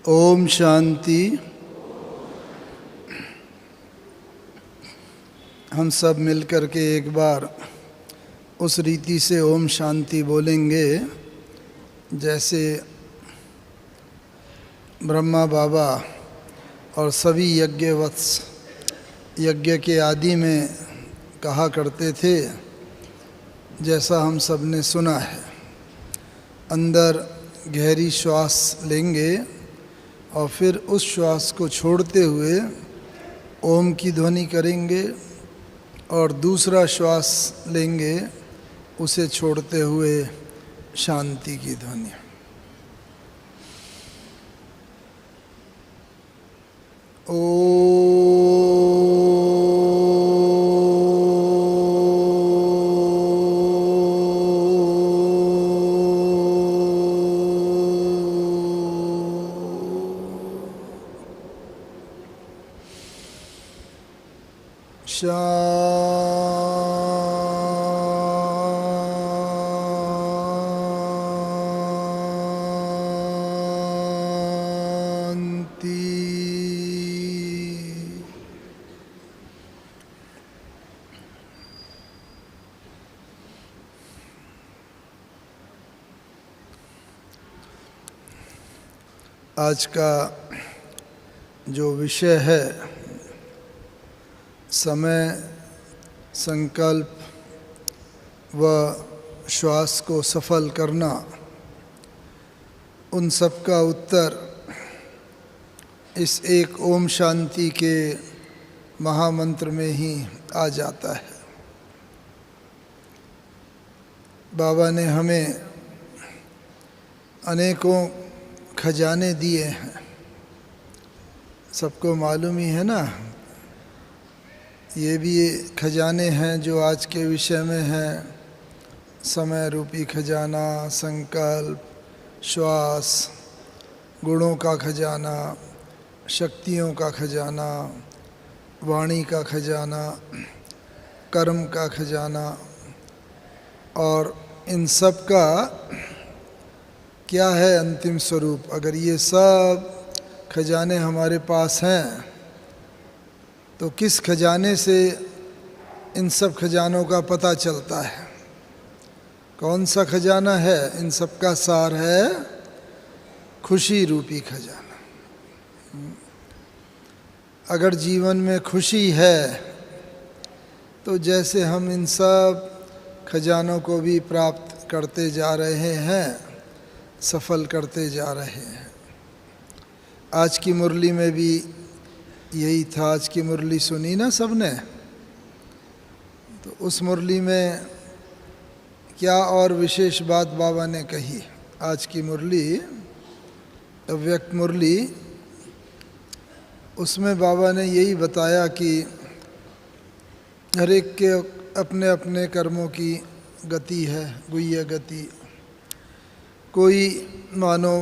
ओम शांति। हम सब मिलकर के एक बार उस रीति से ओम शांति बोलेंगे जैसे ब्रह्मा बाबा और सभी यज्ञवत्स यज्ञ के आदि में कहा करते थे, जैसा हम सब ने सुना है। अंदर गहरी श्वास लेंगे और फिर उस श्वास को छोड़ते हुए ओम की ध्वनि करेंगे और दूसरा श्वास लेंगे, उसे छोड़ते हुए शांति की ध्वनि। आज का जो विषय है, समय, संकल्प व श्वास को सफल करना, उन सब का उत्तर इस एक ओम शांति के महामंत्र में ही आ जाता है। बाबा ने हमें अनेकों खजाने दिए हैं, सबको मालूम ही है ना। ये भी खजाने हैं जो आज के विषय में हैं, समय रूपी खजाना, संकल्प, श्वास, गुणों का खजाना, शक्तियों का खजाना, वाणी का खजाना, कर्म का खजाना। और इन सब का क्या है अंतिम स्वरूप? अगर ये सब खजाने हमारे पास हैं तो किस खजाने से इन सब खजानों का पता चलता है? कौन सा खजाना है? इन सब का सार है खुशी रूपी खजाना। अगर जीवन में खुशी है तो जैसे हम इन सब खजानों को भी प्राप्त करते जा रहे हैं, सफल करते जा रहे हैं। आज की मुरली में भी यही था। आज की मुरली सुनी ना सबने? तो उस मुरली में क्या और विशेष बात बाबा ने कही? आज की मुरली, अव्यक्त मुरली, उसमें बाबा ने यही बताया कि हर एक के अपने अपने कर्मों की गति है, गुह्य गति। कोई मानो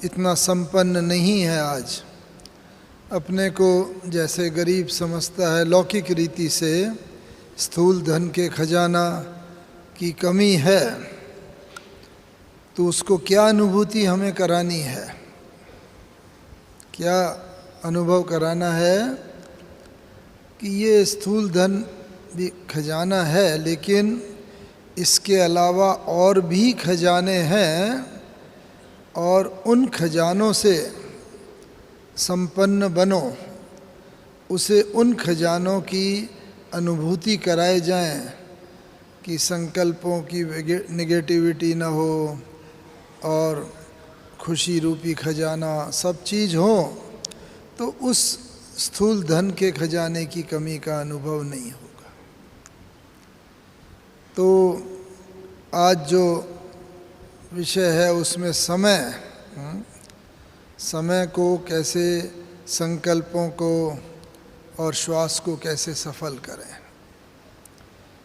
इतना संपन्न नहीं है आज, अपने को जैसे गरीब समझता है, लौकिक रीति से स्थूल धन के खजाना की कमी है, तो उसको क्या अनुभूति हमें करानी है? क्या अनुभव कराना है कि ये स्थूल धन भी खजाना है, लेकिन इसके अलावा और भी खजाने हैं, और उन खजानों से संपन्न बनो। उसे उन खजानों की अनुभूति कराए जाएं कि संकल्पों की नेगेटिविटी न हो और खुशी रूपी खजाना सब चीज़ हो, तो उस स्थूल धन के खजाने की कमी का अनुभव नहीं होगा। तो आज जो विषय है उसमें समय को कैसे, संकल्पों को और श्वास को कैसे सफल करें।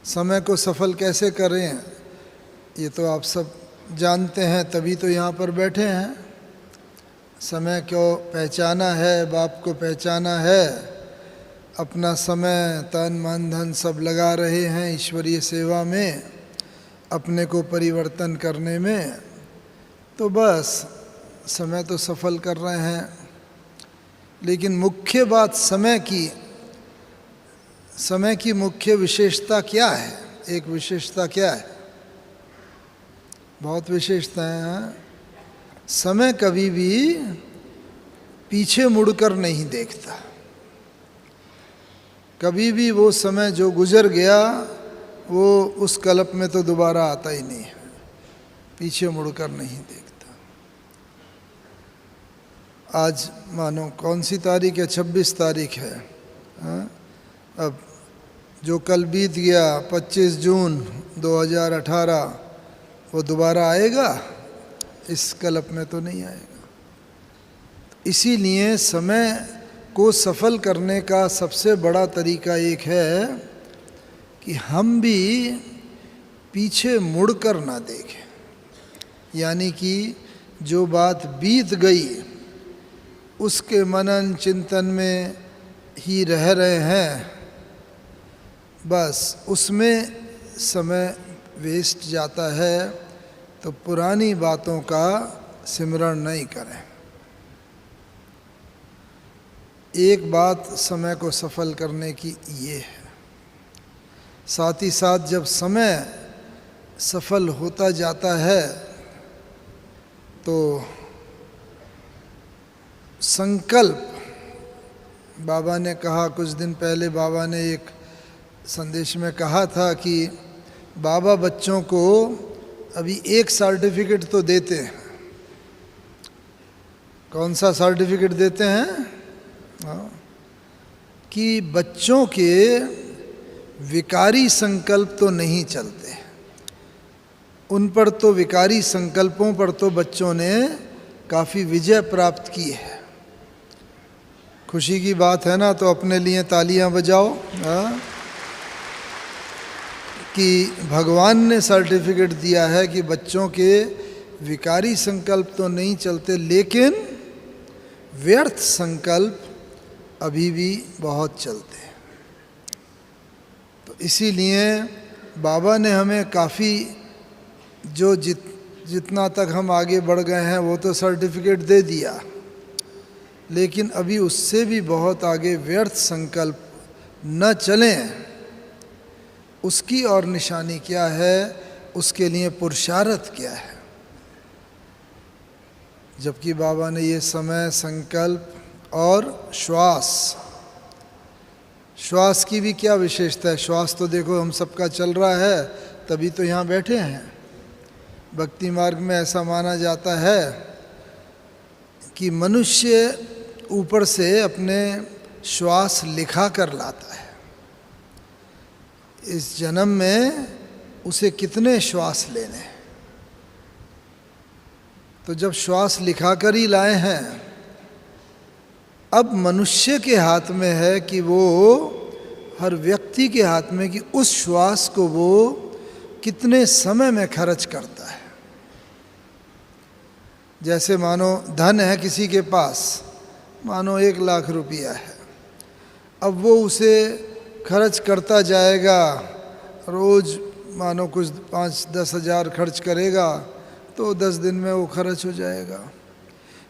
समय को सफल कैसे करें ये तो आप सब जानते हैं, तभी तो यहाँ पर बैठे हैं। समय को पहचाना है, बाप को पहचाना है, अपना समय, तन मन धन सब लगा रहे हैं ईश्वरीय सेवा में, अपने को परिवर्तन करने में। तो बस समय तो सफल कर रहे हैं। लेकिन मुख्य बात समय की मुख्य विशेषता क्या है? एक विशेषता क्या है? बहुत विशेषताएं हैं। समय कभी भी पीछे मुड़कर नहीं देखता। कभी भी वो समय जो गुजर गया वो उस कल्प में तो दोबारा आता ही नहीं है, पीछे मुड़कर नहीं देखता। आज मानो कौन सी तारीख है? 26 तारीख है। हाँ? अब जो कल बीत गया 25 जून 2018 वो दोबारा आएगा? इस कल्प में तो नहीं आएगा। इसीलिए समय को सफल करने का सबसे बड़ा तरीका एक है कि हम भी पीछे मुड़कर ना देखें। यानी कि जो बात बीत गई उसके मनन चिंतन में ही रह रहे हैं, बस उसमें समय वेस्ट जाता है, तो पुरानी बातों का सिमरण नहीं करें। एक बात समय को सफल करने की ये है। साथ ही साथ जब समय सफल होता जाता है तो संकल्प, बाबा ने कहा, कुछ दिन पहले बाबा ने एक संदेश में कहा था कि बाबा बच्चों को अभी एक सर्टिफिकेट तो देते हैं। कौन सा सर्टिफिकेट देते हैं? कि बच्चों के विकारी संकल्प तो नहीं चलते। उन पर तो, विकारी संकल्पों पर तो बच्चों ने काफ़ी विजय प्राप्त की है। खुशी की बात है ना, तो अपने लिए तालियां बजाओ। कि भगवान ने सर्टिफिकेट दिया है कि बच्चों के विकारी संकल्प तो नहीं चलते, लेकिन व्यर्थ संकल्प अभी भी बहुत चलते हैं। तो इसीलिए बाबा ने हमें काफ़ी, जो जितना तक हम आगे बढ़ गए हैं वो तो सर्टिफिकेट दे दिया, लेकिन अभी उससे भी बहुत आगे व्यर्थ संकल्प न चलें, उसकी और निशानी क्या है, उसके लिए पुरुषार्थ क्या है। जबकि बाबा ने ये समय, संकल्प और श्वास की भी क्या विशेषता है? श्वास तो देखो हम सबका चल रहा है, तभी तो यहाँ बैठे हैं। भक्ति मार्ग में ऐसा माना जाता है कि मनुष्य ऊपर से अपने श्वास लिखा कर लाता है। इस जन्म में उसे कितने श्वास लेने, तो जब श्वास लिखा कर ही लाए हैं, अब मनुष्य के हाथ में है कि वो, हर व्यक्ति के हाथ में कि उस श्वास को वो कितने समय में खर्च करता है। जैसे मानो धन है किसी के पास, मानो 1 लाख रुपया है, अब वो उसे खर्च करता जाएगा, रोज़ मानो कुछ 5-10 हज़ार खर्च करेगा तो 10 दिन में वो खर्च हो जाएगा।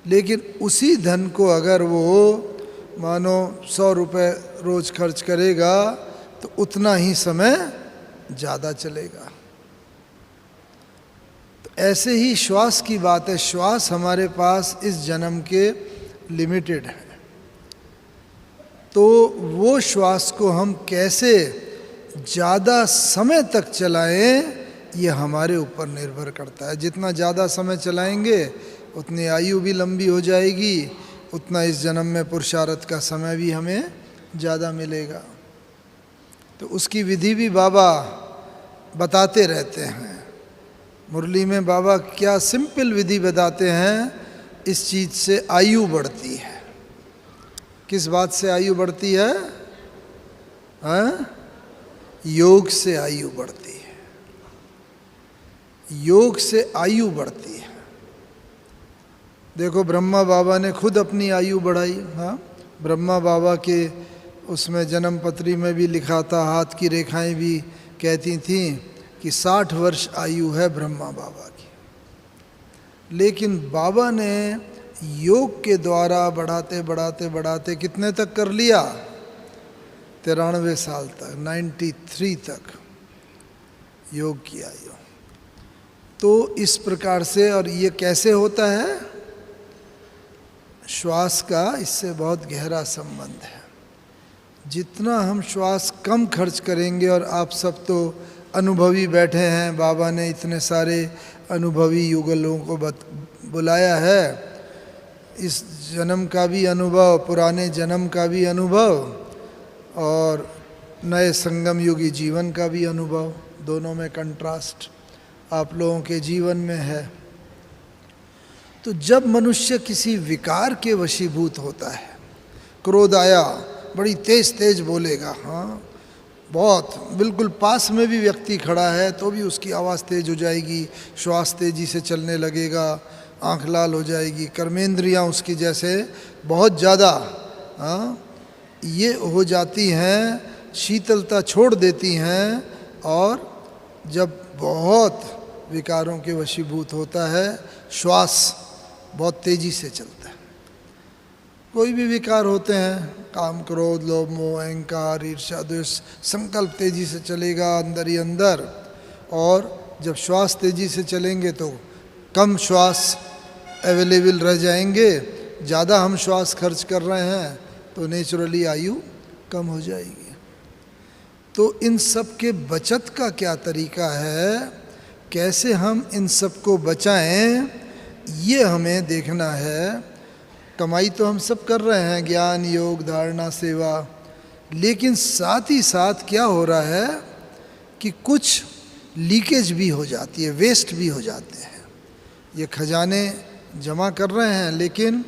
लेकिन उसी धन को अगर वो मानो 100 रुपये रोज़ खर्च करेगा तो उतना ही समय ज़्यादा चलेगा। तो ऐसे ही श्वास की बात है। श्वास हमारे पास इस जन्म के लिमिटेड है, तो वो श्वास को हम कैसे ज़्यादा समय तक चलाएं, ये हमारे ऊपर निर्भर करता है। जितना ज़्यादा समय चलाएंगे उतनी आयु भी लंबी हो जाएगी, उतना इस जन्म में पुरुषार्थ का समय भी हमें ज़्यादा मिलेगा। तो उसकी विधि भी बाबा बताते रहते हैं। मुरली में बाबा क्या सिंपल विधि बताते हैं, इस चीज़ से आयु बढ़ती है। किस बात से आयु बढ़ती है? योग से आयु बढ़ती है। योग से आयु बढ़ती है। देखो ब्रह्मा बाबा ने खुद अपनी आयु बढ़ाई। ब्रह्मा बाबा के उसमें जन्म पत्री में भी लिखा था, हाथ की रेखाएं भी कहती थीं कि 60 वर्ष आयु है ब्रह्मा बाबा की। लेकिन बाबा ने योग के द्वारा बढ़ाते बढ़ाते बढ़ाते कितने तक कर लिया? 93 साल तक, 93 तक योग किया योग। तो इस प्रकार से, और ये कैसे होता है? श्वास का इससे बहुत गहरा संबंध है। जितना हम श्वास कम खर्च करेंगे, और आप सब तो अनुभवी बैठे हैं, बाबा ने इतने सारे अनुभवी युगलों को बुलाया है, इस जन्म का भी अनुभव, पुराने जन्म का भी अनुभव, और नए संगम युगी जीवन का भी अनुभव, दोनों में कंट्रास्ट आप लोगों के जीवन में है। तो जब मनुष्य किसी विकार के वशीभूत होता है, क्रोध आया, बड़ी तेज तेज बोलेगा, हाँ बहुत, बिल्कुल पास में भी व्यक्ति खड़ा है तो भी उसकी आवाज़ तेज हो जाएगी, श्वास तेजी से चलने लगेगा, आँख लाल हो जाएगी, कर्मेंद्रियाँ उसकी जैसे बहुत ज़्यादा ये हो जाती हैं, शीतलता छोड़ देती हैं। और जब बहुत विकारों के वशीभूत होता है, श्वास बहुत तेज़ी से चलता है। कोई भी विकार होते हैं, काम, क्रोध, लोभ, मोह, अहंकार, ईर्ष्या, द्वेष, संकल्प तेज़ी से चलेगा अंदर ही अंदर। और जब श्वास तेज़ी से चलेंगे तो कम श्वास अवेलेबल रह जाएंगे, ज़्यादा हम श्वास खर्च कर रहे हैं तो नेचुरली आयु कम हो जाएगी। तो इन सब के बचत का क्या तरीका है, कैसे हम इन सब को बचाएं, ये हमें देखना है। कमाई तो हम सब कर रहे हैं, ज्ञान, योग, धारणा, सेवा, लेकिन साथ ही साथ क्या हो रहा है कि कुछ लीकेज भी हो जाती है, वेस्ट भी हो जाते हैं। ये खजाने जमा कर रहे हैं, लेकिन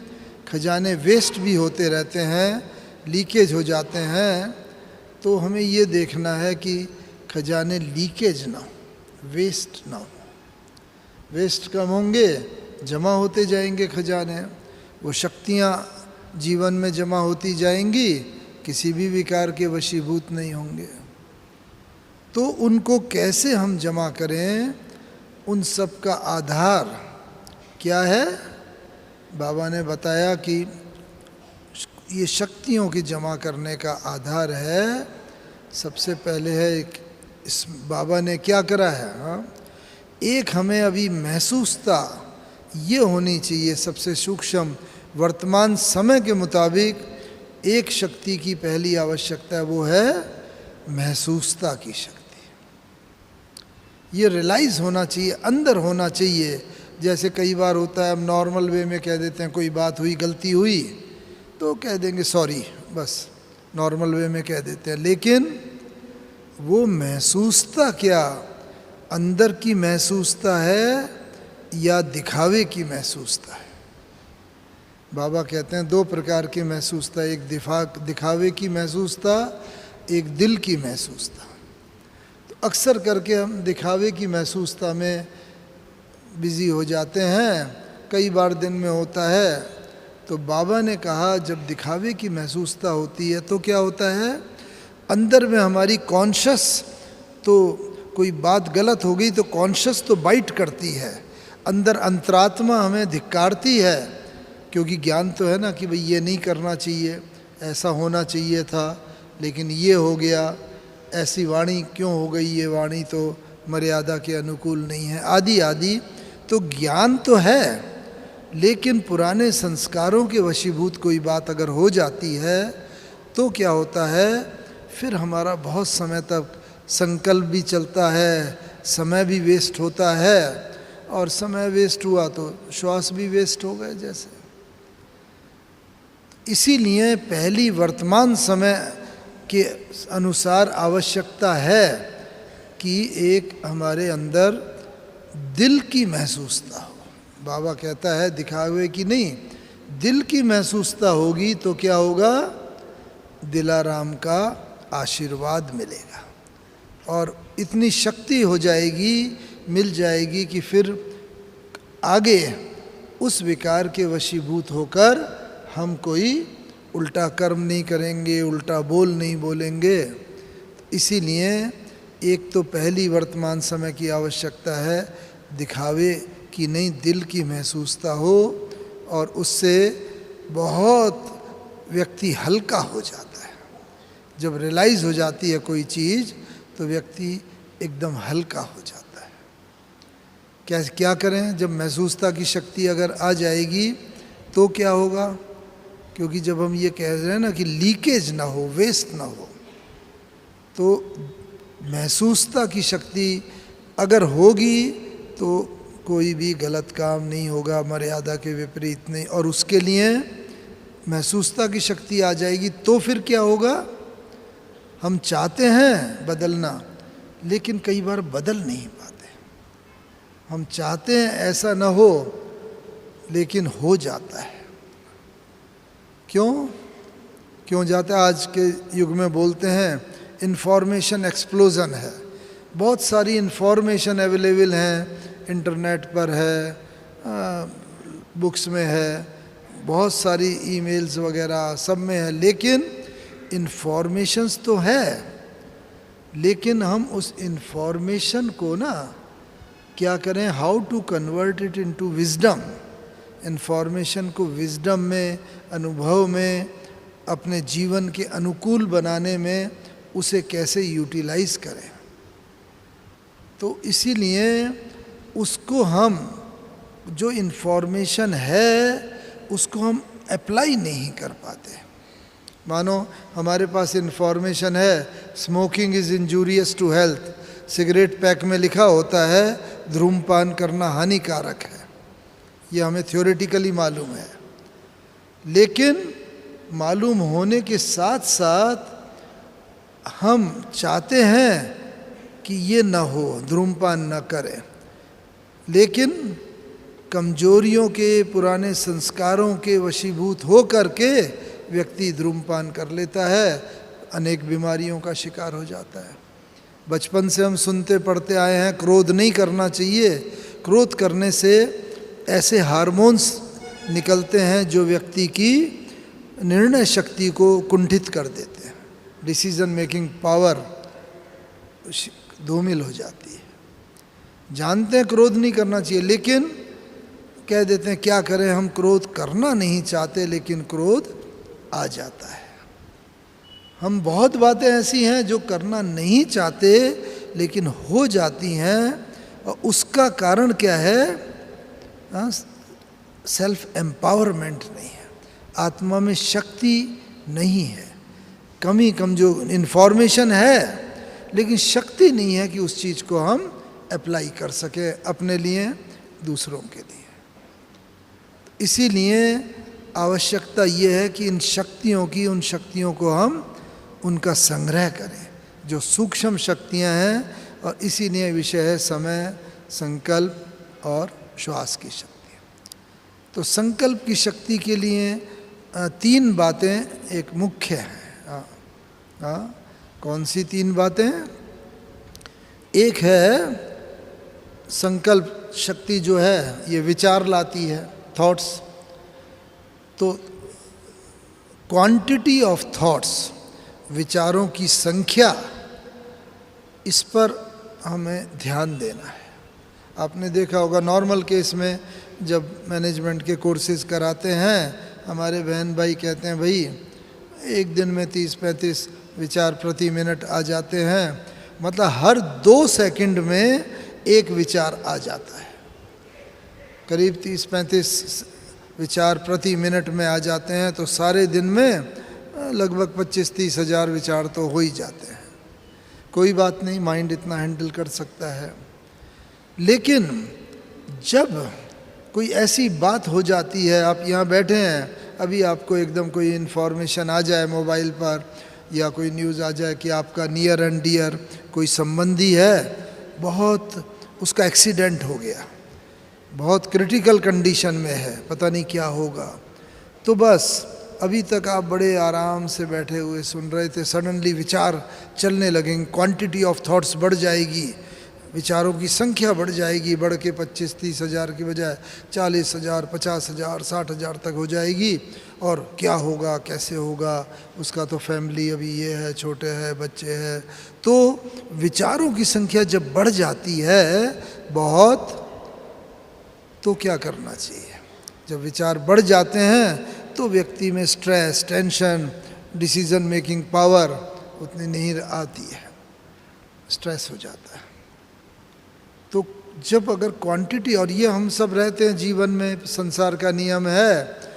खजाने वेस्ट भी होते रहते हैं, लीकेज हो जाते हैं। तो हमें ये देखना है कि खजाने लीकेज ना हो, वेस्ट ना हो। वेस्ट कम होंगे, जमा होते जाएंगे खजाने, वो शक्तियाँ जीवन में जमा होती जाएंगी, किसी भी विकार के वशीभूत नहीं होंगे। तो उनको कैसे हम जमा करें, उन सब का आधार क्या है? बाबा ने बताया कि ये शक्तियों की जमा करने का आधार है। सबसे पहले है इस बाबा ने क्या करा है, हाँ, एक हमें अभी महसूसता ये होनी चाहिए। सबसे सूक्ष्म वर्तमान समय के मुताबिक एक शक्ति की पहली आवश्यकता है, वो है महसूसता की शक्ति। ये रियलाइज़ होना चाहिए, अंदर होना चाहिए। जैसे कई बार होता है, हम नॉर्मल वे में कह देते हैं, कोई बात हुई, गलती हुई तो कह देंगे सॉरी, बस नॉर्मल वे में कह देते हैं। लेकिन वो महसूसता क्या अंदर की महसूसता है या दिखावे की महसूसता है? बाबा कहते हैं दो प्रकार की महसूसता, एक दिखावे की महसूसता, एक दिल की महसूसता। तो अक्सर करके हम दिखावे की महसूसता में बिज़ी हो जाते हैं, कई बार दिन में होता है। तो बाबा ने कहा जब दिखावे की महसूसता होती है तो क्या होता है, अंदर में हमारी कॉन्शस, तो कोई बात गलत हो गई तो कॉन्शस तो बाइट करती है, अंदर अंतरात्मा हमें धिक्कारती है, क्योंकि ज्ञान तो है ना कि भाई ये नहीं करना चाहिए, ऐसा होना चाहिए था, लेकिन ये हो गया, ऐसी वाणी क्यों हो गई, ये वाणी तो मर्यादा के अनुकूल नहीं है, आदि आदि। तो ज्ञान तो है, लेकिन पुराने संस्कारों के वशीभूत कोई बात अगर हो जाती है तो क्या होता है, फिर हमारा बहुत समय तक संकल्प भी चलता है, समय भी वेस्ट होता है, और समय वेस्ट हुआ तो श्वास भी वेस्ट हो गए जैसे। इसीलिए पहली वर्तमान समय के अनुसार आवश्यकता है कि एक हमारे अंदर दिल की महसूसता हो। बाबा कहता है दिखावे की नहीं, दिल की महसूसता होगी तो क्या होगा, दिलाराम का आशीर्वाद मिलेगा और इतनी शक्ति हो जाएगी, मिल जाएगी कि फिर आगे उस विकार के वशीभूत होकर हम कोई उल्टा कर्म नहीं करेंगे, उल्टा बोल नहीं बोलेंगे। इसीलिए एक तो पहली वर्तमान समय की आवश्यकता है दिखावे की नहीं, दिल की महसूसता हो और उससे बहुत व्यक्ति हल्का हो जाता है। जब रियलाइज़ हो जाती है कोई चीज़ तो व्यक्ति एकदम हल्का हो जाता है। क्या करें? जब महसूसता की शक्ति अगर आ जाएगी तो क्या होगा? क्योंकि जब हम ये कह रहे हैं ना कि लीकेज ना हो, वेस्ट ना हो, तो महसूसता की शक्ति अगर होगी तो कोई भी गलत काम नहीं होगा, मर्यादा के विपरीत नहीं। और उसके लिए महसूसता की शक्ति आ जाएगी तो फिर क्या होगा? हम चाहते हैं बदलना, लेकिन कई बार बदल नहीं पाते। हम चाहते हैं ऐसा ना हो, लेकिन हो जाता है। क्यों जाता है? आज के युग में बोलते हैं इन्फॉर्मेशन एक्सप्लोजन है। बहुत सारी इन्फॉर्मेशन अवेलेबल हैं, इंटरनेट पर है, बुक्स में है, बहुत सारी ईमेल्स वगैरह सब में है। लेकिन इन्फॉर्मेशंस तो है, लेकिन हम उस इन्फॉर्मेशन को ना क्या करें? How to convert it into wisdom. Information को विजडम में, अनुभव में, अपने जीवन के अनुकूल बनाने में उसे कैसे यूटिलाइज करें। तो इसीलिए उसको हम, जो इन्फॉर्मेशन है उसको हम अप्लाई नहीं कर पाते। मानो हमारे पास इन्फॉर्मेशन है smoking is injurious to health, cigarette pack में लिखा होता है धूम्रपान करना हानिकारक है, ये हमें थ्योरेटिकली मालूम है। लेकिन मालूम होने के साथ साथ हम चाहते हैं कि ये ना हो, धूम्रपान ना करें। लेकिन कमजोरियों के, पुराने संस्कारों के वशीभूत हो करके व्यक्ति धूम्रपान कर लेता है, अनेक बीमारियों का शिकार हो जाता है। बचपन से हम सुनते पढ़ते आए हैं क्रोध नहीं करना चाहिए। क्रोध करने से ऐसे हार्मोन्स निकलते हैं जो व्यक्ति की निर्णय शक्ति को कुंठित कर देते हैं, डिसीजन मेकिंग पावर धूमिल हो जाती है। जानते हैं क्रोध नहीं करना चाहिए, लेकिन कह देते हैं क्या करें, हम क्रोध करना नहीं चाहते लेकिन क्रोध आ जाता है। हम बहुत बातें ऐसी हैं जो करना नहीं चाहते लेकिन हो जाती हैं, और उसका कारण क्या है? सेल्फ एम्पावरमेंट नहीं है, आत्मा में शक्ति नहीं है, कमजोर इन्फॉर्मेशन है लेकिन शक्ति नहीं है कि उस चीज़ को हम अप्लाई कर सके अपने लिए, दूसरों के लिए। इसीलिए आवश्यकता ये है कि उन शक्तियों को हम उनका संग्रह करें, जो सूक्ष्म शक्तियां हैं। और इसीलिए विषय है समय, संकल्प और श्वास की शक्ति। तो संकल्प की शक्ति के लिए 3 बातें एक मुख्य हैं। कौन सी 3 बातें? एक है संकल्प शक्ति जो है ये विचार लाती है, थॉट्स। तो क्वांटिटी ऑफ थॉट्स, विचारों की संख्या, इस पर हमें ध्यान देना है। आपने देखा होगा नॉर्मल केस में जब मैनेजमेंट के कोर्सेज कराते हैं, हमारे बहन भाई कहते हैं भाई एक दिन में 30-35 विचार प्रति मिनट आ जाते हैं। मतलब हर 2 सेकंड में एक विचार आ जाता है। करीब 30-35 विचार प्रति मिनट में आ जाते हैं, तो सारे दिन में लगभग 25-30 हज़ार विचार तो हो ही जाते हैं। कोई बात नहीं, माइंड इतना हैंडल कर सकता है। लेकिन जब कोई ऐसी बात हो जाती है, आप यहाँ बैठे हैं, अभी आपको एकदम कोई इन्फॉर्मेशन आ जाए मोबाइल पर या कोई न्यूज़ आ जाए कि आपका नियर एंड डियर कोई संबंधी है, बहुत उसका एक्सीडेंट हो गया, बहुत क्रिटिकल कंडीशन में है, पता नहीं क्या होगा। तो बस अभी तक आप बड़े आराम से बैठे हुए सुन रहे थे, सडनली विचार चलने लगेंगे, क्वांटिटी ऑफ थॉट्स बढ़ जाएगी, विचारों की संख्या बढ़ जाएगी, बढ़ के 25-30 हज़ार की बजाय 40 हज़ार, 50 हज़ार, 60 हज़ार तक हो जाएगी। और क्या होगा, कैसे होगा, उसका तो फैमिली अभी ये है, छोटे हैं, बच्चे हैं। तो विचारों की संख्या जब बढ़ जाती है बहुत, तो क्या करना चाहिए? जब विचार बढ़ जाते हैं तो व्यक्ति में stress, tension, decision making power उतनी नहीं आती है, स्ट्रेस हो जाता है। तो जब अगर क्वांटिटी, और ये हम सब रहते हैं जीवन में, संसार का नियम है,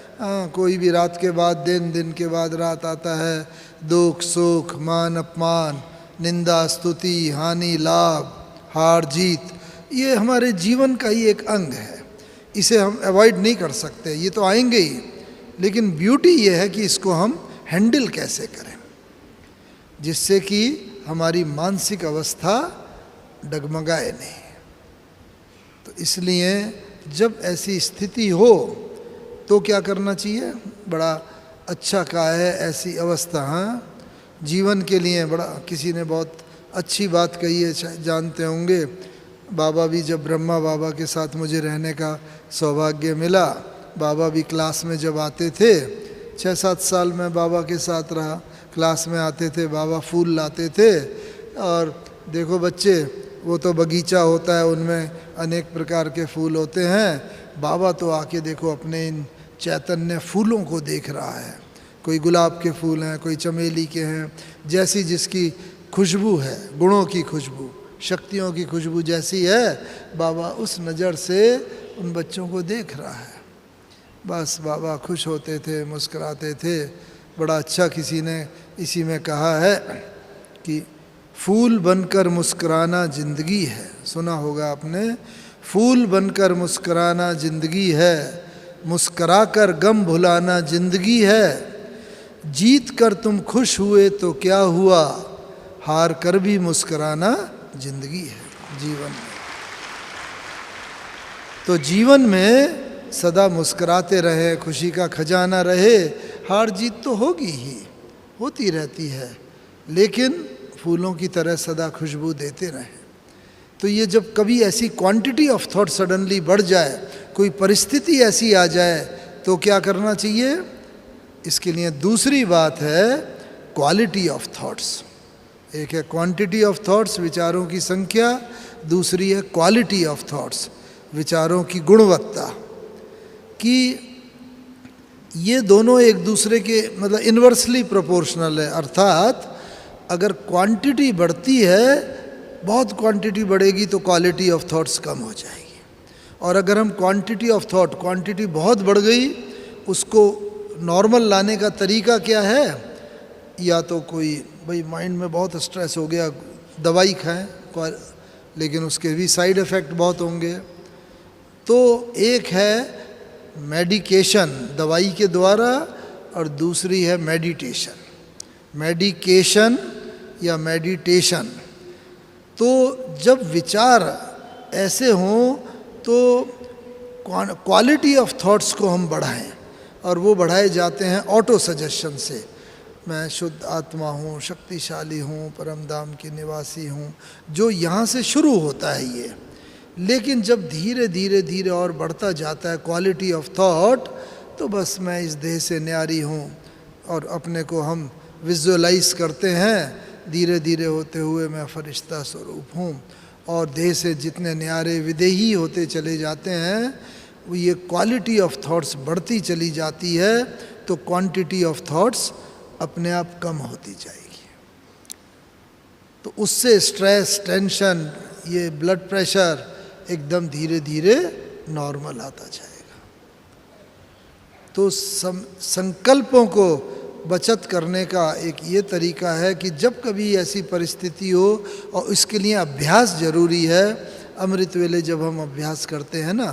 कोई भी रात के बाद दिन, दिन के बाद रात आता है, दुख सुख, मान अपमान, निंदा स्तुति, हानि लाभ, हार जीत, ये हमारे जीवन का ही एक अंग है। इसे हम अवॉइड नहीं कर सकते, ये तो आएंगे ही, लेकिन ब्यूटी ये है कि इसको हम हैंडल कैसे करें जिससे कि हमारी मानसिक अवस्था डगमगाए नहीं। तो इसलिए जब ऐसी स्थिति हो तो क्या करना चाहिए? बड़ा अच्छा कहा है ऐसी अवस्था, हाँ, जीवन के लिए बड़ा, किसी ने बहुत अच्छी बात कही है, शायद जानते होंगे। बाबा भी, जब ब्रह्मा बाबा के साथ मुझे रहने का सौभाग्य मिला, बाबा भी क्लास में जब आते थे, 6-7 साल में बाबा के साथ रहा, क्लास में आते थे, बाबा फूल लाते थे, और देखो बच्चे, वो तो बगीचा होता है, उनमें अनेक प्रकार के फूल होते हैं, बाबा तो आके देखो अपने इन चैतन्य फूलों को देख रहा है। कोई गुलाब के फूल हैं, कोई चमेली के हैं, जैसी जिसकी खुशबू है, गुणों की खुशबू, शक्तियों की खुशबू जैसी है, बाबा उस नज़र से उन बच्चों को देख रहा है। बस बाबा खुश होते थे, मुस्कुराते थे। बड़ा अच्छा किसी ने इसी में कहा है कि फूल बनकर मुस्कुराना ज़िंदगी है, सुना होगा आपने, फूल बनकर मुस्कुराना ज़िंदगी है, मुस्कुरा कर गम भुलाना ज़िंदगी है, जीत कर तुम खुश हुए तो क्या हुआ, हार कर भी मुस्कुराना ज़िंदगी है जीवन में। तो जीवन में सदा मुस्कुराते रहे, खुशी का खजाना रहे। हार जीत तो होगी ही, होती रहती है, लेकिन फूलों की तरह सदा खुशबू देते रहें। तो ये जब कभी ऐसी क्वांटिटी ऑफ थॉट सडनली बढ़ जाए, कोई परिस्थिति ऐसी आ जाए, तो क्या करना चाहिए? इसके लिए दूसरी बात है क्वालिटी ऑफ थॉट्स। एक है क्वांटिटी ऑफ थॉट्स, विचारों की संख्या, दूसरी है क्वालिटी ऑफ थॉट्स, विचारों की गुणवत्ता। कि ये दोनों एक दूसरे के मतलब इन्वर्सली प्रोपोर्शनल है। अर्थात अगर क्वांटिटी बढ़ती है, बहुत क्वांटिटी बढ़ेगी तो क्वालिटी ऑफ थॉट्स कम हो जाएगी। और अगर हम क्वांटिटी ऑफ थॉट, क्वांटिटी बहुत बढ़ गई, उसको नॉर्मल लाने का तरीका क्या है? या तो कोई, भाई माइंड में बहुत स्ट्रेस हो गया, दवाई खाएं, लेकिन उसके भी साइड इफ़ेक्ट बहुत होंगे। तो एक है मेडिकेशन, दवाई के द्वारा, और दूसरी है मेडिटेशन। मेडिकेशन या मेडिटेशन। तो जब विचार ऐसे हों तो क्वालिटी ऑफ थॉट्स को हम बढ़ाएं, और वो बढ़ाए जाते हैं ऑटो सजेशन से। मैं शुद्ध आत्मा हूँ, शक्तिशाली हूँ, परम धाम की निवासी हूँ, जो यहाँ से शुरू होता है ये। लेकिन जब धीरे धीरे धीरे और बढ़ता जाता है क्वालिटी ऑफ थॉट, तो बस मैं इस देह से न्यारी हूँ, और अपने को हम विजुअलाइज करते हैं, धीरे धीरे होते हुए मैं फरिश्ता स्वरूप हूँ, और देह से जितने न्यारे विदेही होते चले जाते हैं, वो ये क्वालिटी ऑफ थॉट्स बढ़ती चली जाती है, तो क्वांटिटी ऑफ थॉट्स अपने आप कम होती जाएगी। तो उससे स्ट्रेस, टेंशन, ये ब्लड प्रेशर एकदम धीरे धीरे नॉर्मल आता जाएगा। तो संकल्पों को बचत करने का एक ये तरीका है कि जब कभी ऐसी परिस्थिति हो, और इसके लिए अभ्यास जरूरी है। अमृत वेले जब हम अभ्यास करते हैं ना,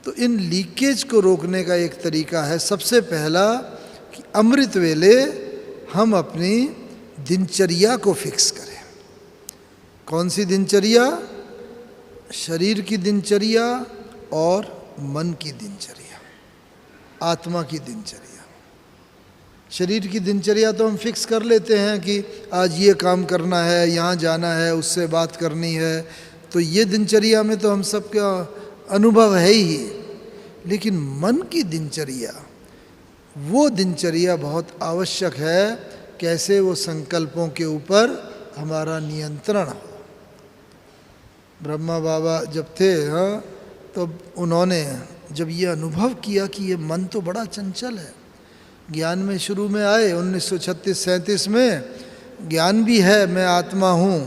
तो इन लीकेज को रोकने का एक तरीका है। सबसे पहला कि अमृत वेले हम अपनी दिनचर्या को फिक्स करें। कौन सी दिनचर्या? शरीर की दिनचर्या और मन की दिनचर्या, आत्मा की दिनचर्या। शरीर की दिनचर्या तो हम फिक्स कर लेते हैं कि आज ये काम करना है, यहाँ जाना है, उससे बात करनी है, तो ये दिनचर्या में तो हम सबका अनुभव है ही। लेकिन मन की दिनचर्या, वो दिनचर्या बहुत आवश्यक है। कैसे? वो संकल्पों के ऊपर हमारा नियंत्रण हो। ब्रह्मा बाबा जब थे, हाँ, तो उन्होंने जब ये अनुभव किया कि ये मन तो बड़ा चंचल है, ज्ञान में शुरू में आए 1936-37 में, ज्ञान भी है मैं आत्मा हूँ,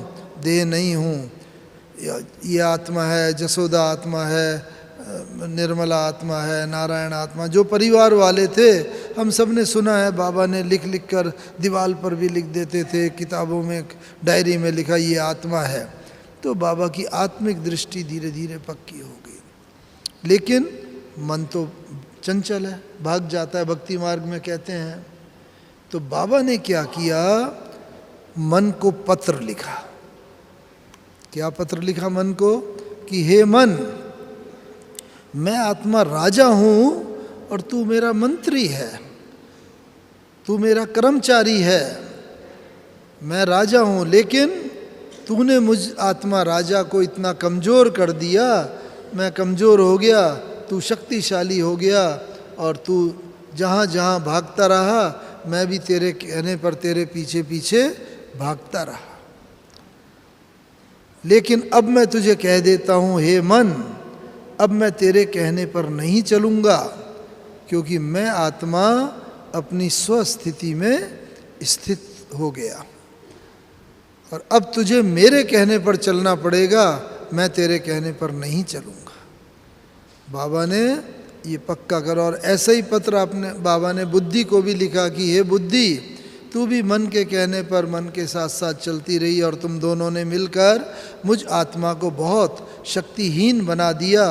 देह नहीं हूँ, ये आत्मा है, जसोदा आत्मा है, निर्मला आत्मा है, नारायण आत्मा, जो परिवार वाले थे हम सब ने सुना है। बाबा ने लिख लिख कर दीवार पर भी लिख देते थे, किताबों में, डायरी में लिखा ये आत्मा है। तो बाबा की आत्मिक दृष्टि धीरे धीरे पक्की हो गई। लेकिन मन तो चंचल है, भाग जाता है, भक्ति मार्ग में कहते हैं। तो बाबा ने क्या किया, मन को पत्र लिखा। क्या पत्र लिखा मन को, कि हे मन, मैं आत्मा राजा हूँ और तू मेरा मंत्री है, तू मेरा कर्मचारी है। मैं राजा हूँ, लेकिन तूने मुझ आत्मा राजा को इतना कमज़ोर कर दिया, मैं कमज़ोर हो गया, तू शक्तिशाली हो गया, और तू जहाँ जहाँ भागता रहा, मैं भी तेरे कहने पर तेरे पीछे पीछे भागता रहा। लेकिन अब मैं तुझे कह देता हूँ, हे मन, अब मैं तेरे कहने पर नहीं चलूँगा, क्योंकि मैं आत्मा अपनी स्वस्थिति में स्थित हो गया, और अब तुझे मेरे कहने पर चलना पड़ेगा, मैं तेरे कहने पर नहीं चलूँगा। बाबा ने ये पक्का करा। और ऐसा ही पत्र आपने बाबा ने बुद्धि को भी लिखा कि हे बुद्धि, तू भी मन के कहने पर मन के साथ साथ चलती रही, और तुम दोनों ने मिलकर मुझ आत्मा को बहुत शक्तिहीन बना दिया।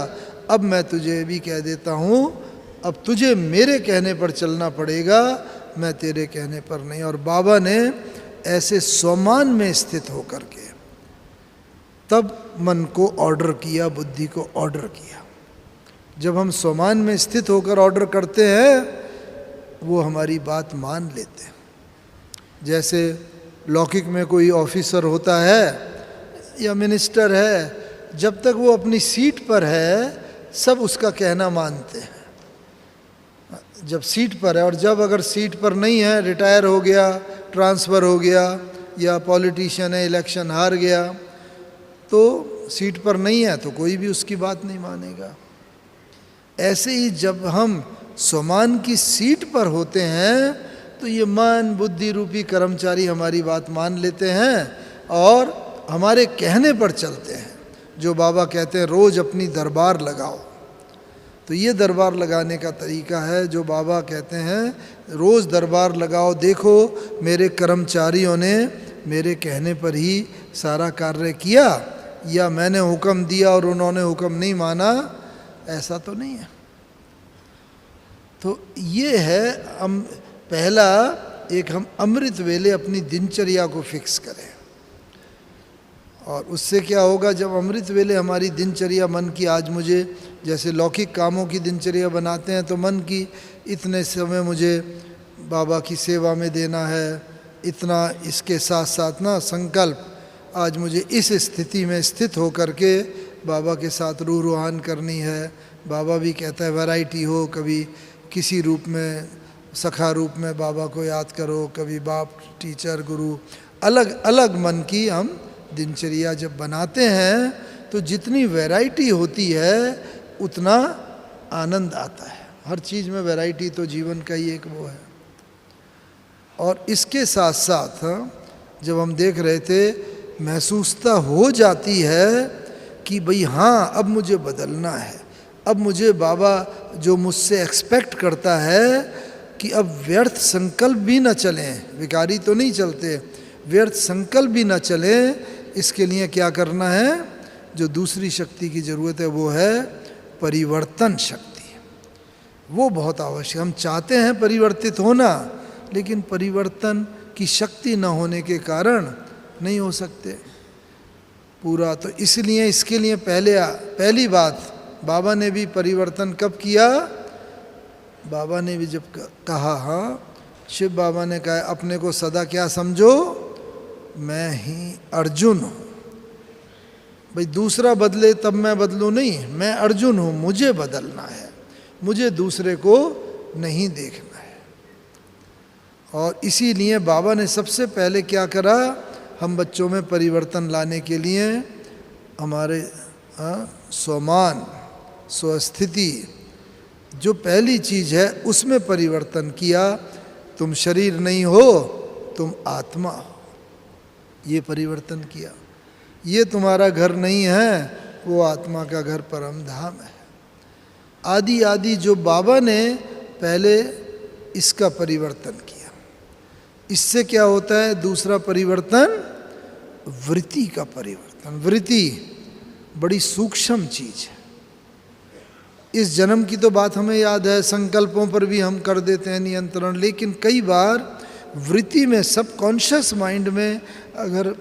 अब मैं तुझे भी कह देता हूँ, अब तुझे मेरे कहने पर चलना पड़ेगा, मैं तेरे कहने पर नहीं। और बाबा ने ऐसे स्वमान में स्थित होकर के तब मन को ऑर्डर किया, बुद्धि को ऑर्डर किया। जब हम स्वमान में स्थित होकर ऑर्डर करते हैं, वो हमारी बात मान लेते हैं। जैसे लौकिक में कोई ऑफिसर होता है या मिनिस्टर है, जब तक वो अपनी सीट पर है सब उसका कहना मानते हैं, जब सीट पर है। और जब अगर सीट पर नहीं है, रिटायर हो गया, ट्रांसफ़र हो गया, या पॉलिटिशियन है इलेक्शन हार गया, तो सीट पर नहीं है तो कोई भी उसकी बात नहीं मानेगा। ऐसे ही जब हम स्वमान की सीट पर होते हैं तो ये मन बुद्धि रूपी कर्मचारी हमारी बात मान लेते हैं और हमारे कहने पर चलते हैं। जो बाबा कहते हैं रोज़ अपनी दरबार लगाओ, तो ये दरबार लगाने का तरीका है जो बाबा कहते हैं रोज़ दरबार लगाओ। देखो मेरे कर्मचारियों ने मेरे कहने पर ही सारा कार्य किया, या मैंने हुक्म दिया और उन्होंने हुक्म नहीं माना, ऐसा तो नहीं है। तो ये है पहला एक हम अमृत वेले अपनी दिनचर्या को फिक्स करें। और उससे क्या होगा, जब अमृत वेले हमारी दिनचर्या मन की, आज मुझे जैसे लौकिक कामों की दिनचर्या बनाते हैं तो मन की इतने समय मुझे बाबा की सेवा में देना है, इतना इसके साथ साथ ना संकल्प आज मुझे इस स्थिति में स्थित होकर के बाबा के साथ रूह रूहान करनी है। बाबा भी कहता है वैरायटी हो, कभी किसी रूप में सखा रूप में बाबा को याद करो, कभी बाप टीचर गुरु, अलग अलग मन की हम दिनचर्या जब बनाते हैं तो जितनी वैरायटी होती है उतना आनंद आता है। हर चीज़ में वैरायटी तो जीवन का ही एक वो है। और इसके साथ साथ जब हम देख रहे थे महसूसता हो जाती है कि भाई हाँ अब मुझे बदलना है, अब मुझे बाबा जो मुझसे एक्सपेक्ट करता है कि अब व्यर्थ संकल्प भी न चलें, विकारी तो नहीं चलते, व्यर्थ संकल्प भी न चलें। इसके लिए क्या करना है, जो दूसरी शक्ति की ज़रूरत है वो है परिवर्तन शक्ति। वो बहुत आवश्यक। हम चाहते हैं परिवर्तित होना, लेकिन परिवर्तन की शक्ति न होने के कारण नहीं हो सकते पूरा। तो इसलिए इसके लिए पहली बात बाबा ने भी परिवर्तन कब किया, बाबा ने भी जब कहा, हाँ शिव बाबा ने कहा अपने को सदा क्या समझो, मैं ही अर्जुन हूँ। भाई दूसरा बदले तब मैं बदलूँ नहीं, मैं अर्जुन हूँ, मुझे बदलना है, मुझे दूसरे को नहीं देखना है। और इसीलिए बाबा ने सबसे पहले क्या करा, हम बच्चों में परिवर्तन लाने के लिए हमारे स्वमान स्वस्थिति जो पहली चीज़ है उसमें परिवर्तन किया। तुम शरीर नहीं हो, तुम आत्मा हो, ये परिवर्तन किया। ये तुम्हारा घर नहीं है, वो आत्मा का घर परम धाम है। आदि आदि जो बाबा ने पहले इसका परिवर्तन किया। इससे क्या होता है? दूसरा परिवर्तन वृत्ति का परिवर्तन। वृत्ति बड़ी सूक्ष्म चीज है। इस जन्म की तो बात हमें याद है, संकल्पों पर भी हम कर देते हैं नियंत्रण, लेकिन कई बार वृत्ति में, सबकॉन्शियस माइंड में अगर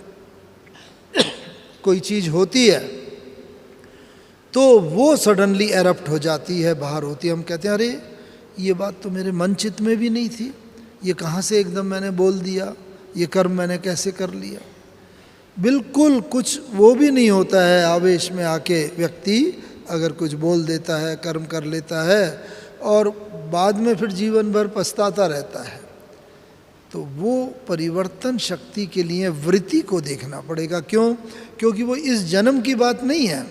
कोई चीज़ होती है तो वो सडनली एरप्ट हो जाती है, बाहर होती है। हम कहते हैं अरे ये बात तो मेरे मन चित्त में भी नहीं थी, ये कहाँ से एकदम मैंने बोल दिया, ये कर्म मैंने कैसे कर लिया। बिल्कुल कुछ वो भी नहीं होता है, आवेश में आके व्यक्ति अगर कुछ बोल देता है, कर्म कर लेता है और बाद में फिर जीवन भर पछताता रहता है। तो वो परिवर्तन शक्ति के लिए वृत्ति को देखना पड़ेगा। क्यों? क्योंकि वो इस जन्म की बात नहीं है।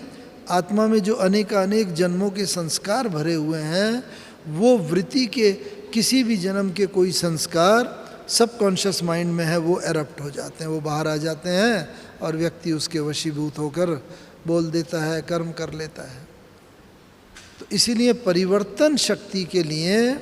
आत्मा में जो अनेक जन्मों के संस्कार भरे हुए हैं, वो वृत्ति के किसी भी जन्म के कोई संस्कार सबकॉन्शियस माइंड में है, वो एरप्ट हो जाते हैं, वो बाहर आ जाते हैं और व्यक्ति उसके वशीभूत होकर बोल देता है, कर्म कर लेता है। तो इसीलिए परिवर्तन शक्ति के लिए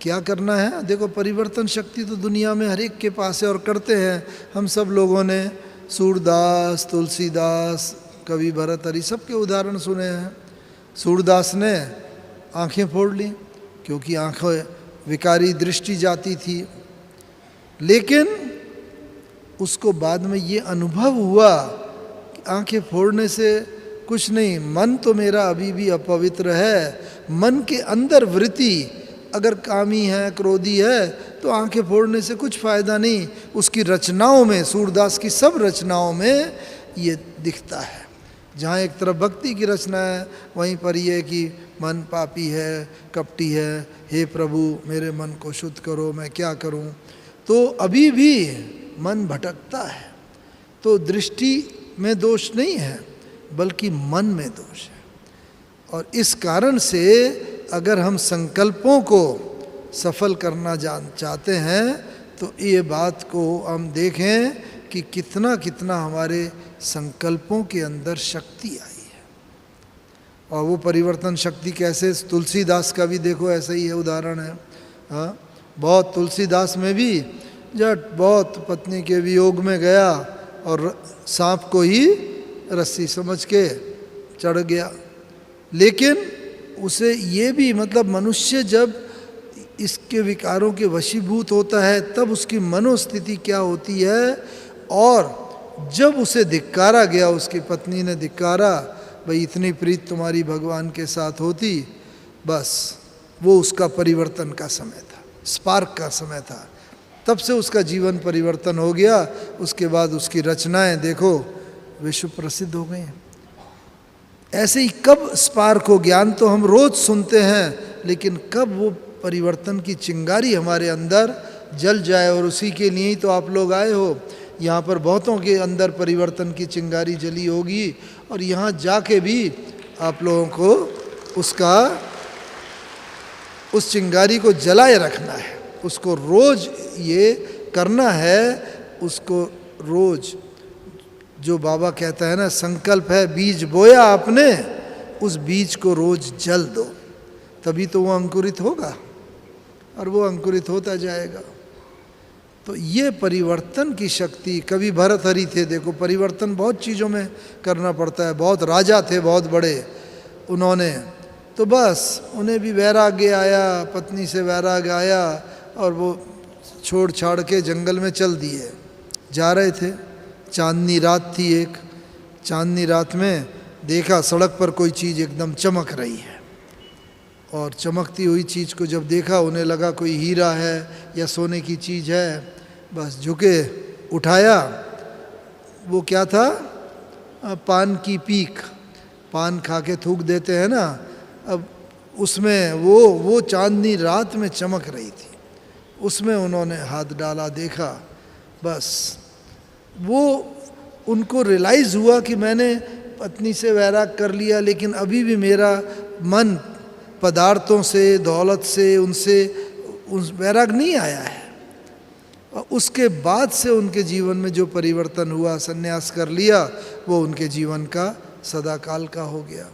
क्या करना है? देखो, परिवर्तन शक्ति तो दुनिया में हर एक के पास है और करते हैं। हम सब लोगों ने सूरदास, तुलसीदास, कवि भरतहरि सबके उदाहरण सुने हैं। सूरदास ने आंखें फोड़ ली क्योंकि आंखें विकारी दृष्टि जाती थी, लेकिन उसको बाद में ये अनुभव हुआ कि आंखें फोड़ने से कुछ नहीं, मन तो मेरा अभी भी अपवित्र है। मन के अंदर वृत्ति अगर कामी है, क्रोधी है, तो आंखें फोड़ने से कुछ फ़ायदा नहीं। उसकी रचनाओं में, सूरदास की सब रचनाओं में ये दिखता है। जहाँ एक तरफ भक्ति की रचना है, वहीं पर ये कि मन पापी है, कपटी है, हे प्रभु मेरे मन को शुद्ध करो, मैं क्या करूं। तो अभी भी मन भटकता है। तो दृष्टि में दोष नहीं है, बल्कि मन में दोष है। और इस कारण से अगर हम संकल्पों को सफल करना चाहते हैं, तो ये बात को हम देखें कि कितना कितना हमारे संकल्पों के अंदर शक्ति आई है। और वो परिवर्तन शक्ति कैसे, तुलसीदास का भी देखो ऐसा ही है, उदाहरण है। हाँ, बहुत तुलसीदास में भी जट बहुत पत्नी के वियोग में गया और सांप को ही रस्सी समझ के चढ़ गया। लेकिन उसे ये भी, मतलब मनुष्य जब इसके विकारों के वशीभूत होता है तब उसकी मनोस्थिति क्या होती है। और जब उसे धिक्कारा गया, उसकी पत्नी ने धिक्कारा, भाई इतनी प्रीत तुम्हारी भगवान के साथ होती, बस वो उसका परिवर्तन का समय था, स्पार्क का समय था। तब से उसका जीवन परिवर्तन हो गया। उसके बाद उसकी रचनाएं देखो विश्व प्रसिद्ध हो गई हैं। ऐसे ही कब स्पार्क हो, ज्ञान तो हम रोज सुनते हैं, लेकिन कब वो परिवर्तन की चिंगारी हमारे अंदर जल जाए। और उसी के लिए ही तो आप लोग आए हो। यहाँ पर बहुतों के अंदर परिवर्तन की चिंगारी जली होगी और यहाँ जाके भी आप लोगों को उस चिंगारी को जलाए रखना है। उसको रोज ये करना है, उसको रोज, जो बाबा कहता है ना, संकल्प है बीज बोया आपने, उस बीज को रोज जल दो, तभी तो वो अंकुरित होगा और वो अंकुरित होता जाएगा। तो ये परिवर्तन की शक्ति, कवि भरतहरि थे, देखो परिवर्तन बहुत चीज़ों में करना पड़ता है। बहुत राजा थे, बहुत बड़े, उन्होंने तो बस उन्हें भी वैराग्य आया, पत्नी से वैराग्य आया और वो छोड़ छाड़ के जंगल में चल दिए। जा रहे थे, चांदनी रात थी एक, चांदनी रात में देखा सड़क पर कोई चीज़ एकदम चमक रही है। और चमकती हुई चीज़ को जब देखा, उन्हें लगा कोई हीरा है या सोने की चीज़ है। बस झुके, उठाया, वो क्या था, पान की पीक, पान खा के थूक देते हैं ना, अब उसमें वो चांदनी रात में चमक रही थी, उसमें उन्होंने हाथ डाला, देखा, बस वो उनको रियलाइज़ हुआ कि मैंने पत्नी से वैराग कर लिया, लेकिन अभी भी मेरा मन पदार्थों से, दौलत से, उनसे उस वैराग नहीं आया है। और उसके बाद से उनके जीवन में जो परिवर्तन हुआ, संन्यास कर लिया, वो उनके जीवन का सदाकाल का हो गया।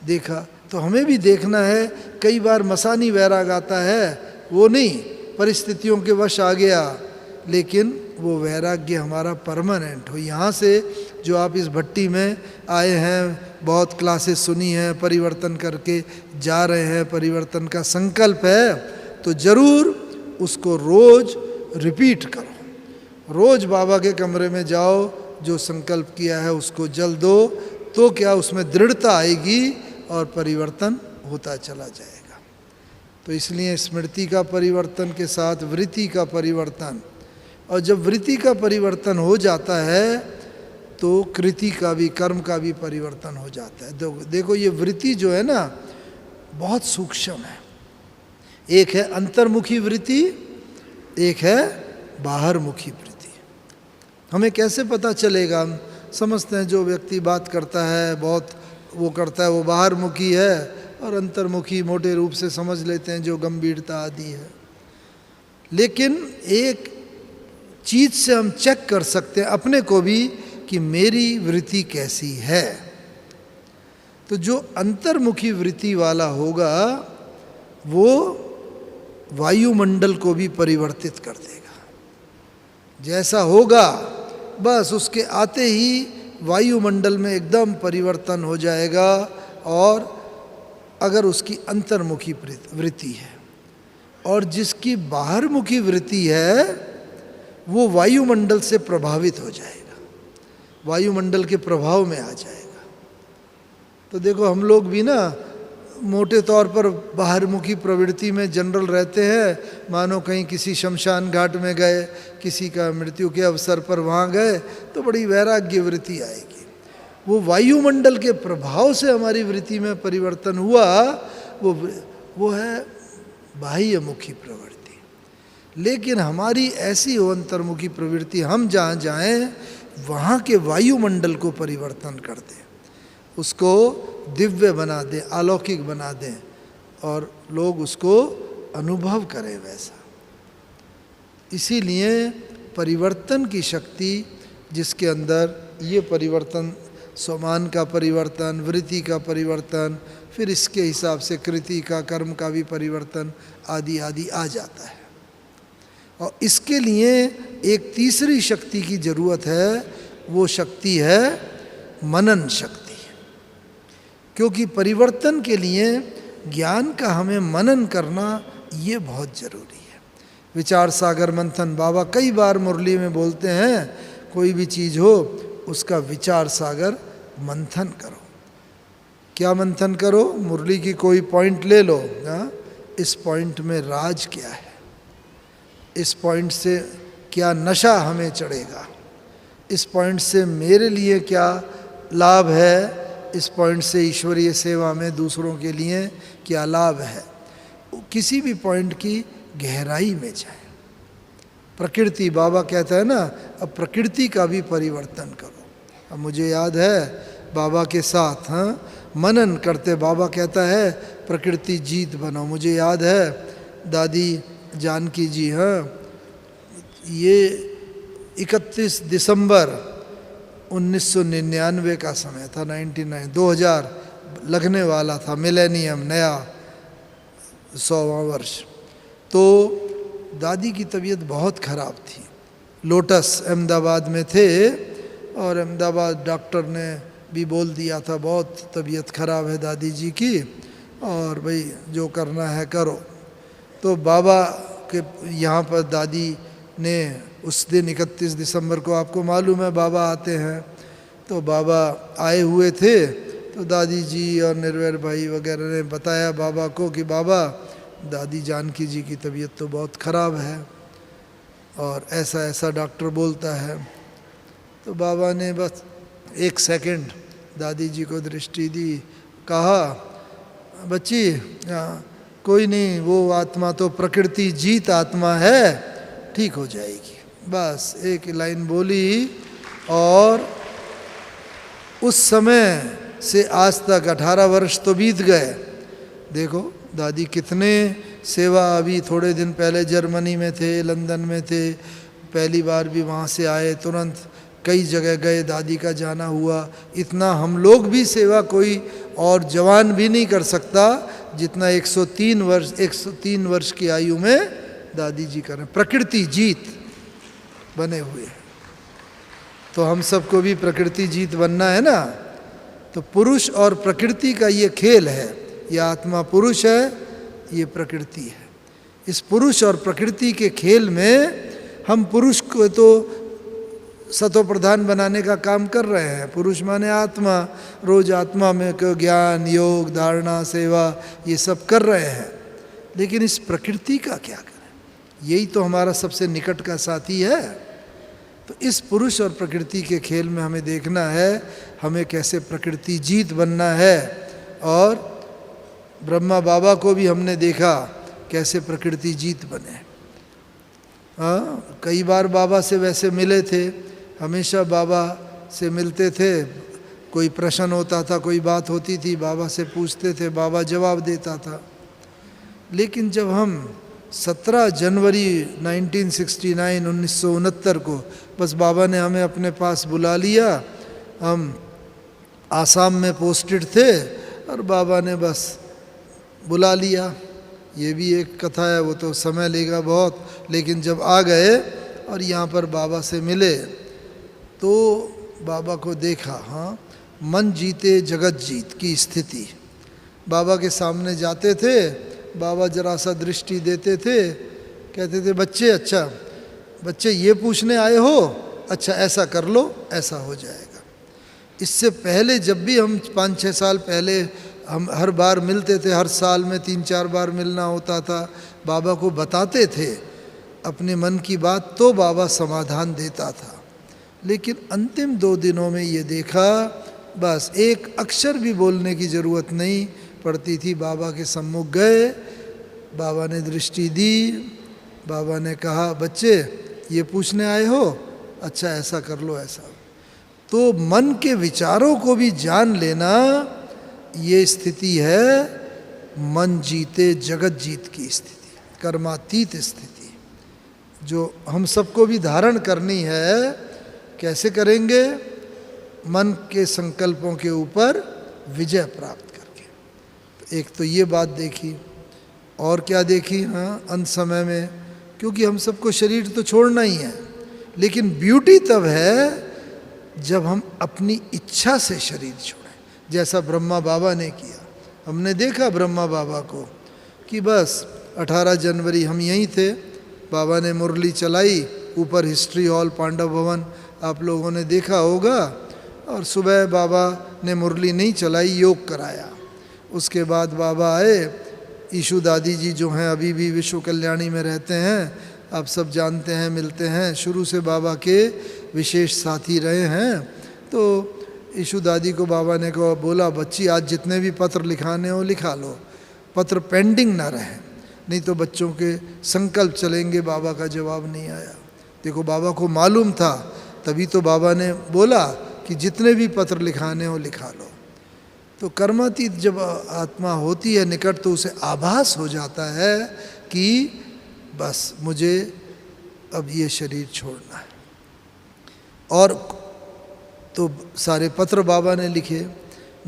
देखा तो हमें भी देखना है। कई बार मसानी वैराग आता है, वो नहीं, परिस्थितियों के वश आ गया, लेकिन वो वैराग्य हमारा परमानेंट हो। यहाँ से जो आप इस भट्टी में आए हैं, बहुत क्लासेस सुनी हैं, परिवर्तन करके जा रहे हैं, परिवर्तन का संकल्प है, तो ज़रूर उसको रोज़ रिपीट करो। रोज़ बाबा के कमरे में जाओ, जो संकल्प किया है उसको जल दो, तो क्या उसमें दृढ़ता आएगी और परिवर्तन होता चला जाएगा। तो इसलिए स्मृति का परिवर्तन के साथ वृत्ति का परिवर्तन, और जब वृत्ति का परिवर्तन हो जाता है तो कृति का भी, कर्म का भी परिवर्तन हो जाता है। देखो ये वृत्ति जो है ना, बहुत सूक्ष्म है। एक है अंतर्मुखी वृत्ति, एक है बाहरमुखी वृत्ति। हमें कैसे पता चलेगा? हम समझते हैं जो व्यक्ति बात करता है, बहुत वो करता है, वो बाहरमुखी है, और अंतर्मुखी मोटे रूप से समझ लेते हैं, जो गंभीरता आदि है। लेकिन एक चीज़ से हम चेक कर सकते हैं अपने को भी कि मेरी वृत्ति कैसी है। तो जो अंतर्मुखी वृत्ति वाला होगा वो वायुमंडल को भी परिवर्तित कर देगा। जैसा होगा बस उसके आते ही वायुमंडल में एकदम परिवर्तन हो जाएगा। और अगर उसकी अंतर्मुखी वृत्ति है, और जिसकी बाहरमुखी वृत्ति है वो वायुमंडल से प्रभावित हो जाएगा, वायुमंडल के प्रभाव में आ जाएगा। तो देखो हम लोग भी ना मोटे तौर पर बाहरमुखी प्रवृत्ति में जनरल रहते हैं। मानो कहीं किसी शमशान घाट में गए, किसी का मृत्यु के अवसर पर वहाँ गए, तो बड़ी वैराग्य वृत्ति आएगी। वो वायुमंडल के प्रभाव से हमारी वृत्ति में परिवर्तन हुआ, वो है बाह्यमुखी प्रवृत्ति। लेकिन हमारी ऐसी हो अंतर्मुखी प्रवृत्ति, हम जहाँ जाएं वहाँ के वायुमंडल को परिवर्तन कर दें, उसको दिव्य बना दें, अलौकिक बना दें, और लोग उसको अनुभव करें वैसा। इसीलिए परिवर्तन की शक्ति, जिसके अंदर ये परिवर्तन, स्वमान का परिवर्तन, वृत्ति का परिवर्तन, फिर इसके हिसाब से कृति का, कर्म का भी परिवर्तन आदि आदि आ जाता है। और इसके लिए एक तीसरी शक्ति की जरूरत है, वो शक्ति है मनन शक्ति। क्योंकि परिवर्तन के लिए ज्ञान का हमें मनन करना ये बहुत ज़रूरी है। विचार सागर मंथन, बाबा कई बार मुरली में बोलते हैं, कोई भी चीज़ हो उसका विचार सागर मंथन करो। क्या मंथन करो? मुरली की कोई पॉइंट ले लो, इस पॉइंट में राज क्या है, इस पॉइंट से क्या नशा हमें चढ़ेगा, इस पॉइंट से मेरे लिए क्या लाभ है, इस पॉइंट से ईश्वरीय सेवा में दूसरों के लिए क्या लाभ है। किसी भी पॉइंट की गहराई में जाए। प्रकृति, बाबा कहता है ना, अब प्रकृति का भी परिवर्तन करो। अब मुझे याद है बाबा के साथ मनन करते, बाबा कहता है प्रकृति जीत बनो। मुझे याद है दादी जानकी जी, ये 31 दिसंबर 1999 का समय था, 2000 लगने वाला था, मिलेनियम, नया 100वां वर्ष। तो दादी की तबीयत बहुत ख़राब थी। लोटस अहमदाबाद में थे, और अहमदाबाद डॉक्टर ने भी बोल दिया था बहुत तबीयत ख़राब है दादी जी की, और भाई जो करना है करो। तो बाबा के यहाँ पर दादी ने उस दिन 31 दिसंबर को, आपको मालूम है बाबा आते हैं, तो बाबा आए हुए थे। तो दादी जी और निर्वैर भाई वगैरह ने बताया बाबा को कि बाबा दादी जानकी जी की तबीयत तो बहुत ख़राब है, और ऐसा ऐसा डॉक्टर बोलता है। तो बाबा ने बस 1 सेकंड दादी जी को दृष्टि दी, कहा बच्ची कोई नहीं, वो आत्मा तो प्रकृति जीत आत्मा है, ठीक हो जाएगी। बस एक लाइन बोली, और उस समय से आज तक 18 वर्ष तो बीत गए, देखो दादी कितने सेवा, अभी थोड़े दिन पहले जर्मनी में थे, लंदन में थे, पहली बार भी वहाँ से आए, तुरंत कई जगह गए, दादी का जाना हुआ। इतना हम लोग भी सेवा कोई और जवान भी नहीं कर सकता जितना 103 वर्ष की आयु में दादी जी कर रहे हैं। प्रकृति जीत बने हुए हैं, तो हम सबको भी प्रकृति जीत बनना है ना। तो पुरुष और प्रकृति का ये खेल है, ये आत्मा पुरुष है, ये प्रकृति है। इस पुरुष और प्रकृति के खेल में हम पुरुष को तो सतो प्रधान बनाने का काम कर रहे हैं। पुरुष माने आत्मा, रोज आत्मा में ज्ञान, योग, धारणा, सेवा ये सब कर रहे हैं, लेकिन इस प्रकृति का क्या करें? यही तो हमारा सबसे निकट का साथी है। तो इस पुरुष और प्रकृति के खेल में हमें देखना है हमें कैसे प्रकृति जीत बनना है। और ब्रह्मा बाबा को भी हमने देखा कैसे प्रकृति जीत बने। कई बार बाबा से वैसे मिले थे, हमेशा बाबा से मिलते थे, कोई प्रश्न होता था, कोई बात होती थी, बाबा से पूछते थे, बाबा जवाब देता था। लेकिन जब हम 17 जनवरी 1969 को बस बाबा ने हमें अपने पास बुला लिया, हम आसाम में पोस्टेड थे और बाबा ने बस बुला लिया। ये भी एक कथा है, वो तो समय लेगा बहुत, लेकिन जब आ गए और यहाँ पर बाबा से मिले तो बाबा को देखा। हाँ, मन जीते जगत जीत की स्थिति। बाबा के सामने जाते थे, बाबा जरा सा दृष्टि देते थे, कहते थे बच्चे, अच्छा बच्चे ये पूछने आए हो, अच्छा ऐसा कर लो, ऐसा हो जाएगा। इससे पहले जब भी हम 5-6 साल पहले हम हर बार मिलते थे, हर साल में 3-4 बार मिलना होता था, बाबा को बताते थे अपने मन की बात तो बाबा समाधान देता था। लेकिन अंतिम 2 दिनों में ये देखा बस एक अक्षर भी बोलने की ज़रूरत नहीं पड़ती थी। बाबा के सम्मुख गए, बाबा ने दृष्टि दी, बाबा ने कहा बच्चे ये पूछने आए हो, अच्छा ऐसा कर लो, ऐसा। तो मन के विचारों को भी जान लेना, ये स्थिति है मन जीते जगत जीत की स्थिति, कर्मातीत स्थिति, जो हम सबको भी धारण करनी है। कैसे करेंगे? मन के संकल्पों के ऊपर विजय प्राप्त करके। तो एक तो ये बात देखी, और क्या देखी? हाँ, अंत समय में, क्योंकि हम सबको शरीर तो छोड़ना ही है, लेकिन ब्यूटी तब है जब हम अपनी इच्छा से शरीर छोड़ें, जैसा ब्रह्मा बाबा ने किया। हमने देखा ब्रह्मा बाबा को कि बस 18 जनवरी हम यहीं थे, बाबा ने मुरली चलाई, ऊपर हिस्ट्री हॉल पांडव भवन आप लोगों ने देखा होगा, और सुबह बाबा ने मुरली नहीं चलाई, योग कराया। उसके बाद बाबा आए, ईशु दादी जी जो हैं अभी भी विश्व कल्याणी में रहते हैं, आप सब जानते हैं, मिलते हैं, शुरू से बाबा के विशेष साथी रहे हैं। तो ईशु दादी को बाबा ने कहा, बोला बच्ची आज जितने भी पत्र लिखाने हो लिखा लो, पत्र पेंडिंग ना रहे, नहीं तो बच्चों के संकल्प चलेंगे, बाबा का जवाब नहीं आया। देखो बाबा को मालूम था, तभी तो बाबा ने बोला कि जितने भी पत्र लिखाने हो लिखा लो। तो कर्मातीत जब आत्मा होती है निकट, तो उसे आभास हो जाता है कि बस मुझे अब ये शरीर छोड़ना है। और तो सारे पत्र बाबा ने लिखे।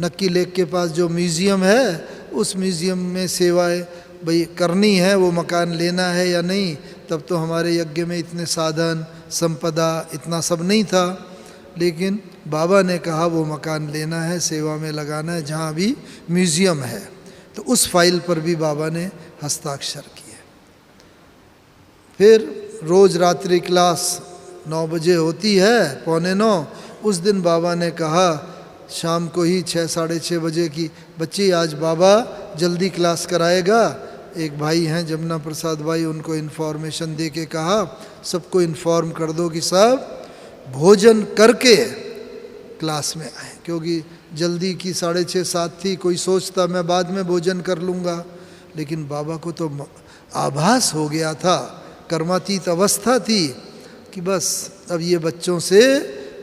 नक्की लेक के पास जो म्यूज़ियम है, उस म्यूज़ियम में सेवाएं भाई करनी है, वो मकान लेना है या नहीं। तब तो हमारे यज्ञ में इतने साधन संपदा इतना सब नहीं था, लेकिन बाबा ने कहा वो मकान लेना है, सेवा में लगाना है, जहाँ भी म्यूज़ियम है। तो उस फाइल पर भी बाबा ने हस्ताक्षर किए। फिर रोज़ रात्रि क्लास 9 बजे होती है, 8:45। उस दिन बाबा ने कहा शाम को ही 6, 6:30 बजे की, बच्ची आज बाबा जल्दी क्लास कराएगा। एक भाई हैं जमुना प्रसाद भाई, उनको इन्फॉर्मेशन दे के कहा सबको इन्फॉर्म कर दो कि सब भोजन करके क्लास में आए, क्योंकि जल्दी की 6:30 7 थी। कोई सोचता मैं बाद में भोजन कर लूँगा, लेकिन बाबा को तो आभास हो गया था, कर्मातीत अवस्था थी कि बस अब ये बच्चों से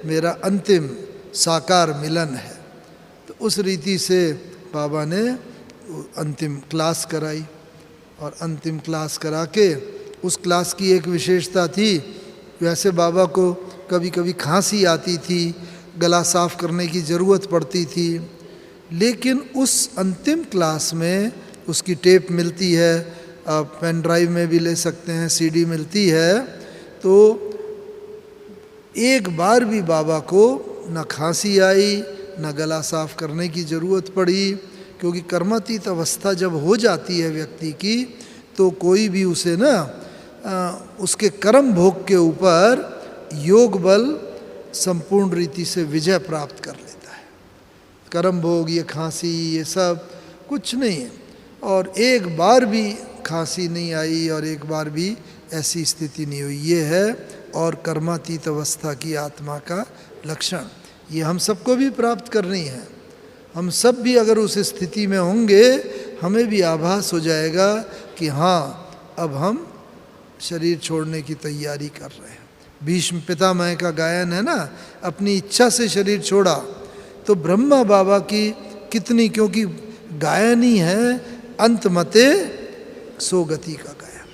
मेरा अंतिम साकार मिलन है। तो उस रीति से बाबा ने अंतिम क्लास कराई, और अंतिम क्लास करा के उस क्लास की एक विशेषता थी, वैसे बाबा को कभी कभी खांसी आती थी, गला साफ करने की ज़रूरत पड़ती थी, लेकिन उस अंतिम क्लास में उसकी टेप मिलती है, आप पेन ड्राइव में भी ले सकते हैं, सीडी मिलती है, तो एक बार भी बाबा को न खांसी आई न गला साफ करने की ज़रूरत पड़ी, क्योंकि कर्मातीत अवस्था जब हो जाती है व्यक्ति की तो कोई भी उसे ना उसके कर्म भोग के ऊपर योग बल संपूर्ण रीति से विजय प्राप्त कर लेता है। कर्म भोग, ये खांसी, ये सब कुछ नहीं है, और एक बार भी खांसी नहीं आई और एक बार भी ऐसी स्थिति नहीं हुई। ये है और कर्मातीत अवस्था की आत्मा का लक्षण, ये हम सबको भी प्राप्त करनी है। हम सब भी अगर उस स्थिति में होंगे, हमें भी आभास हो जाएगा कि हाँ, अब हम शरीर छोड़ने की तैयारी कर रहे हैं। भीष्म पितामह का गायन है ना, अपनी इच्छा से शरीर छोड़ा, तो ब्रह्मा बाबा की कितनी, क्योंकि गायन ही है अंत मते सो गति का गायन।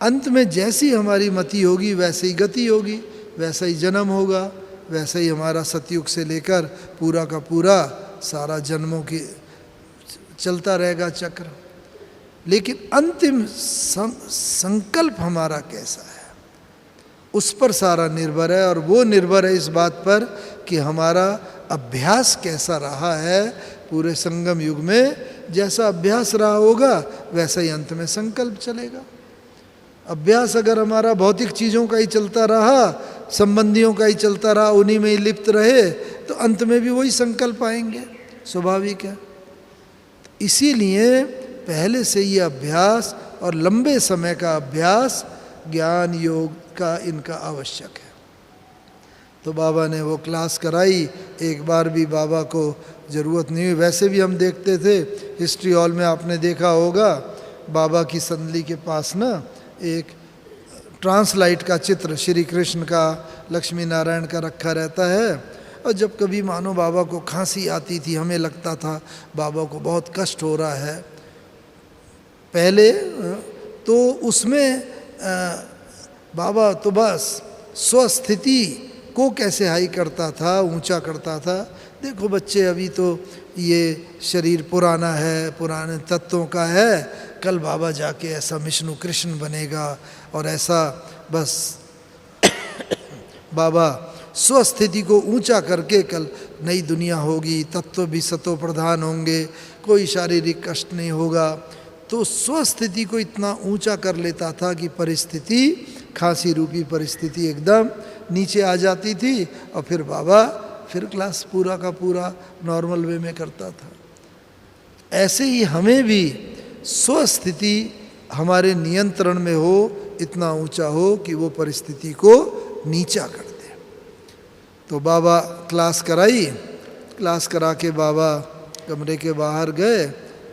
अंत में जैसी हमारी मति होगी वैसे ही गति होगी, वैसा ही जन्म होगा, वैसा ही हमारा सतयुग से लेकर पूरा का पूरा सारा जन्मों की चलता रहेगा चक्र। लेकिन अंतिम संकल्प हमारा कैसा है, उस पर सारा निर्भर है, और वो निर्भर है इस बात पर कि हमारा अभ्यास कैसा रहा है पूरे संगम युग में। जैसा अभ्यास रहा होगा वैसा ही अंत में संकल्प चलेगा। अभ्यास अगर हमारा भौतिक चीज़ों का ही चलता रहा, संबंधियों का ही चलता रहा, उन्हीं में ही लिप्त रहे, तो अंत में भी वही संकल्प आएंगे, स्वाभाविक है। इसीलिए पहले से ये अभ्यास और लंबे समय का अभ्यास ज्ञान योग का इनका आवश्यक है। तो बाबा ने वो क्लास कराई, एक बार भी बाबा को ज़रूरत नहीं हुई। वैसे भी हम देखते थे हिस्ट्री हॉल में, आपने देखा होगा बाबा की संदली के पास ना एक ट्रांसलाइट का चित्र श्री कृष्ण का, लक्ष्मी नारायण का रखा रहता है। और जब कभी मानो बाबा को खांसी आती थी, हमें लगता था बाबा को बहुत कष्ट हो रहा है पहले, तो उसमें बाबा तो बस स्वस्थिति को कैसे हाई करता था, ऊंचा करता था। देखो बच्चे, अभी तो ये शरीर पुराना है, पुराने तत्वों का है, कल बाबा जाके ऐसा विष्णु कृष्ण बनेगा, और ऐसा बस बाबा स्वस्थिति को ऊंचा करके कल नई दुनिया होगी, तत्व भी सतो प्रधान होंगे, कोई शारीरिक कष्ट नहीं होगा। तो स्वस्थिति को इतना ऊंचा कर लेता था कि परिस्थिति, खांसी रूपी परिस्थिति एकदम नीचे आ जाती थी, और फिर बाबा फिर क्लास पूरा का पूरा नॉर्मल वे में करता था। ऐसे ही हमें भी स्वस्थिति हमारे नियंत्रण में हो, इतना ऊंचा हो कि वो परिस्थिति को नीचा कर दे। तो बाबा क्लास कराई, क्लास करा के बाबा कमरे के बाहर गए।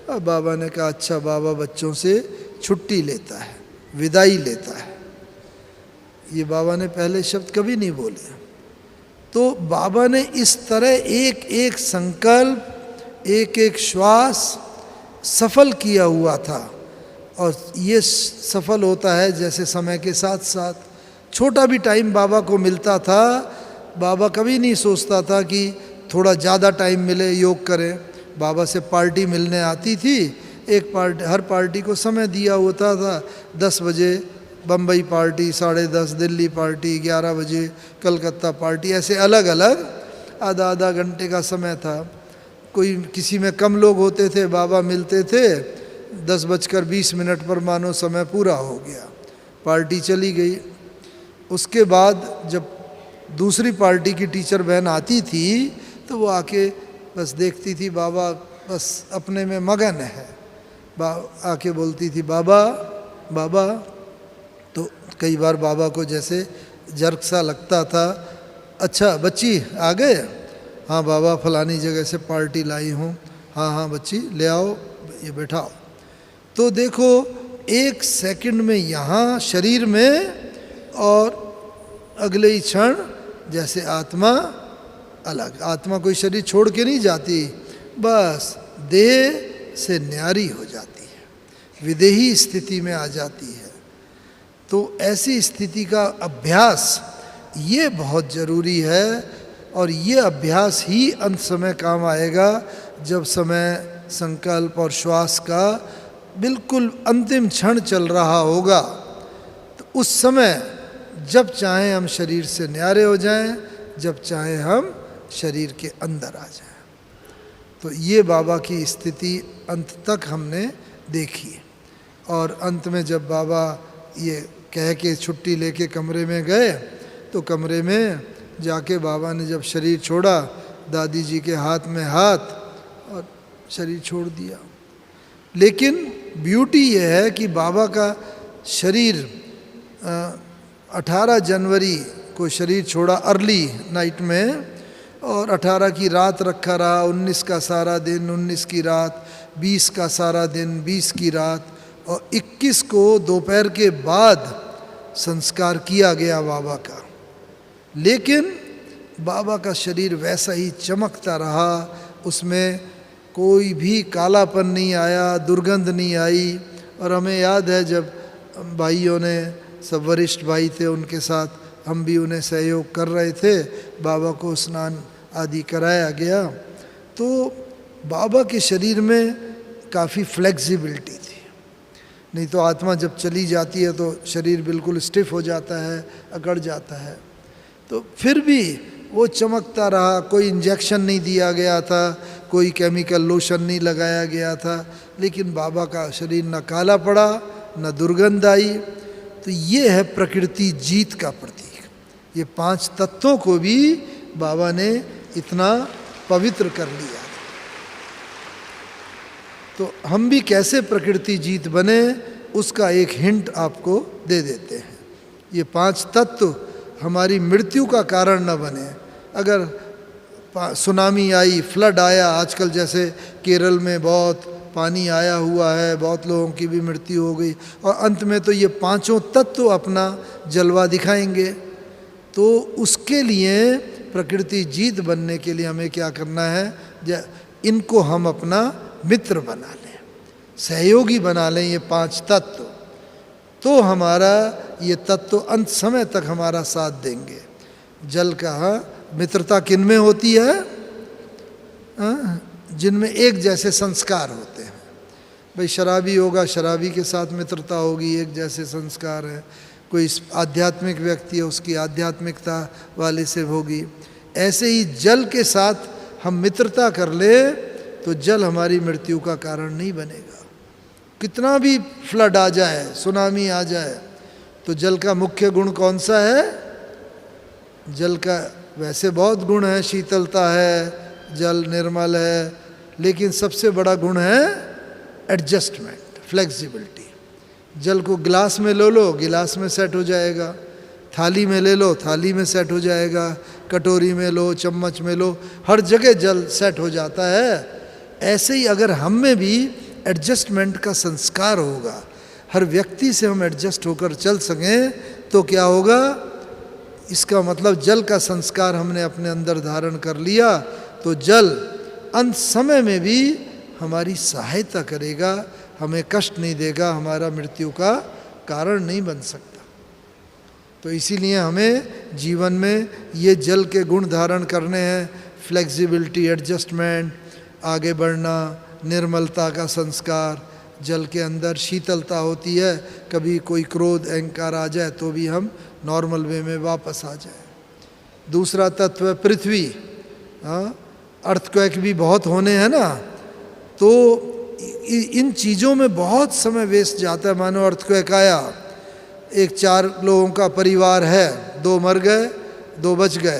अब बाबा ने कहा अच्छा, बाबा बच्चों से छुट्टी लेता है, विदाई लेता है। ये बाबा ने पहले शब्द कभी नहीं बोले। तो बाबा ने इस तरह एक एक संकल्प, एक एक श्वास सफल किया हुआ था, और ये सफल होता है जैसे समय के साथ साथ। छोटा भी टाइम बाबा को मिलता था, बाबा कभी नहीं सोचता था कि थोड़ा ज़्यादा टाइम मिले योग करें। बाबा से पार्टी मिलने आती थी, एक पार्टी, हर पार्टी को समय दिया होता था। 10 बजे बम्बई पार्टी, 10:30 दिल्ली पार्टी, 11 बजे कलकत्ता पार्टी, ऐसे अलग अलग आधा आधा घंटे का समय था। कोई किसी में कम लोग होते थे, बाबा मिलते थे 10:20 पर, मानो समय पूरा हो गया, पार्टी चली गई। उसके बाद जब दूसरी पार्टी की टीचर बहन आती थी तो वो आके बस देखती थी, बाबा बस अपने में मगन है। आके बोलती थी बाबा बाबा। तो कई बार बाबा को जैसे जर्क सा लगता था। अच्छा बच्ची आ गए? हाँ बाबा, फलानी जगह से पार्टी लाई हूँ। हाँ हाँ बच्ची ले आओ, ये बैठाओ। तो देखो 1 सेकंड में यहाँ शरीर में, और अगले ही क्षण जैसे आत्मा अलग। आत्मा कोई शरीर छोड़ के नहीं जाती, बस देह से न्यारी हो जाती है, विदेही स्थिति में आ जाती है। तो ऐसी स्थिति का अभ्यास ये बहुत ज़रूरी है, और ये अभ्यास ही अंत समय काम आएगा, जब समय संकल्प और श्वास का बिल्कुल अंतिम क्षण चल रहा होगा। तो उस समय जब चाहें हम शरीर से न्यारे हो जाएं, जब चाहें हम शरीर के अंदर आ जाएं। तो ये बाबा की स्थिति अंत तक हमने देखी। और अंत में जब बाबा ये कह के छुट्टी लेके कमरे में गए, तो कमरे में जाके बाबा ने जब शरीर छोड़ा, दादी जी के हाथ में हाथ और शरीर छोड़ दिया। लेकिन ब्यूटी ये है कि बाबा का शरीर 18 जनवरी को शरीर छोड़ा अर्ली नाइट में, और 18 की रात रखा रहा, 19 का सारा दिन, 19 की रात, 20 का सारा दिन, 20 की रात, और 21 को दोपहर के बाद संस्कार किया गया बाबा का। लेकिन बाबा का शरीर वैसा ही चमकता रहा, उसमें कोई भी कालापन नहीं आया, दुर्गंध नहीं आई। और हमें याद है जब भाइयों ने, सब वरिष्ठ भाई थे, उनके साथ हम भी उन्हें सहयोग कर रहे थे, बाबा को स्नान आदि कराया गया, तो बाबा के शरीर में काफ़ी फ्लेक्सिबिलिटी थी। नहीं तो आत्मा जब चली जाती है तो शरीर बिल्कुल स्टिफ हो जाता है, अकड़ जाता है। तो फिर भी वो चमकता रहा, कोई इंजेक्शन नहीं दिया गया था, कोई केमिकल लोशन नहीं लगाया गया था, लेकिन बाबा का शरीर न काला पड़ा, न दुर्गंध आई। तो ये है प्रकृति जीत का प्रतीक। ये 5 तत्वों को भी बाबा ने इतना पवित्र कर लिया। तो हम भी कैसे प्रकृति जीत बने, उसका एक हिंट आपको दे देते हैं। ये 5 तत्व हमारी मृत्यु का कारण न बने। अगर सुनामी आई, फ्लड आया, आजकल जैसे केरल में बहुत पानी आया हुआ है, बहुत लोगों की भी मृत्यु हो गई, और अंत में तो ये 5 तत्व अपना जलवा दिखाएंगे। तो उसके लिए प्रकृति जीत बनने के लिए हमें क्या करना है, इनको हम अपना मित्र बना लें, सहयोगी बना लें, ये 5 तत्व। तो हमारा ये तत्व अंत समय तक हमारा साथ देंगे। जल का मित्रता किन में होती है? जिनमें एक जैसे संस्कार होते हैं। भाई शराबी होगा, शराबी के साथ मित्रता होगी, एक जैसे संस्कार है। कोई आध्यात्मिक व्यक्ति है, उसकी आध्यात्मिकता वाले से होगी। ऐसे ही जल के साथ हम मित्रता कर ले तो जल हमारी मृत्यु का कारण नहीं बनेगा। कितना भी फ्लड आ जाए, सुनामी आ जाए, तो जल का मुख्य गुण कौन सा है? जल का वैसे बहुत गुण है, शीतलता है, जल निर्मल है, लेकिन सबसे बड़ा गुण है एडजस्टमेंट, फ्लेक्सिबिलिटी। जल को गिलास में ले लो, गिलास में सेट हो जाएगा, थाली में ले लो, थाली में सेट हो जाएगा, कटोरी में लो, चम्मच में लो, हर जगह जल सेट हो जाता है। ऐसे ही अगर हम में भी एडजस्टमेंट का संस्कार होगा, हर व्यक्ति से हम एडजस्ट होकर चल सकें, तो क्या होगा? इसका मतलब जल का संस्कार हमने अपने अंदर धारण कर लिया, तो जल अंत समय में भी हमारी सहायता करेगा, हमें कष्ट नहीं देगा, हमारा मृत्यु का कारण नहीं बन सकता। तो इसीलिए हमें जीवन में ये जल के गुण धारण करने हैं। फ्लेक्सिबिलिटी, एडजस्टमेंट, आगे बढ़ना, निर्मलता का संस्कार। जल के अंदर शीतलता होती है, कभी कोई क्रोध अहंकार आ जाए तो भी हम नॉर्मल वे में वापस आ जाए। दूसरा तत्व है पृथ्वी। अर्थक्वेक भी बहुत होने हैं ना, तो इन चीज़ों में बहुत समय वेस्ट जाता है। मानो अर्थक्वेक आया, 4 लोगों का परिवार है, 2 मर गए, 2 बच गए,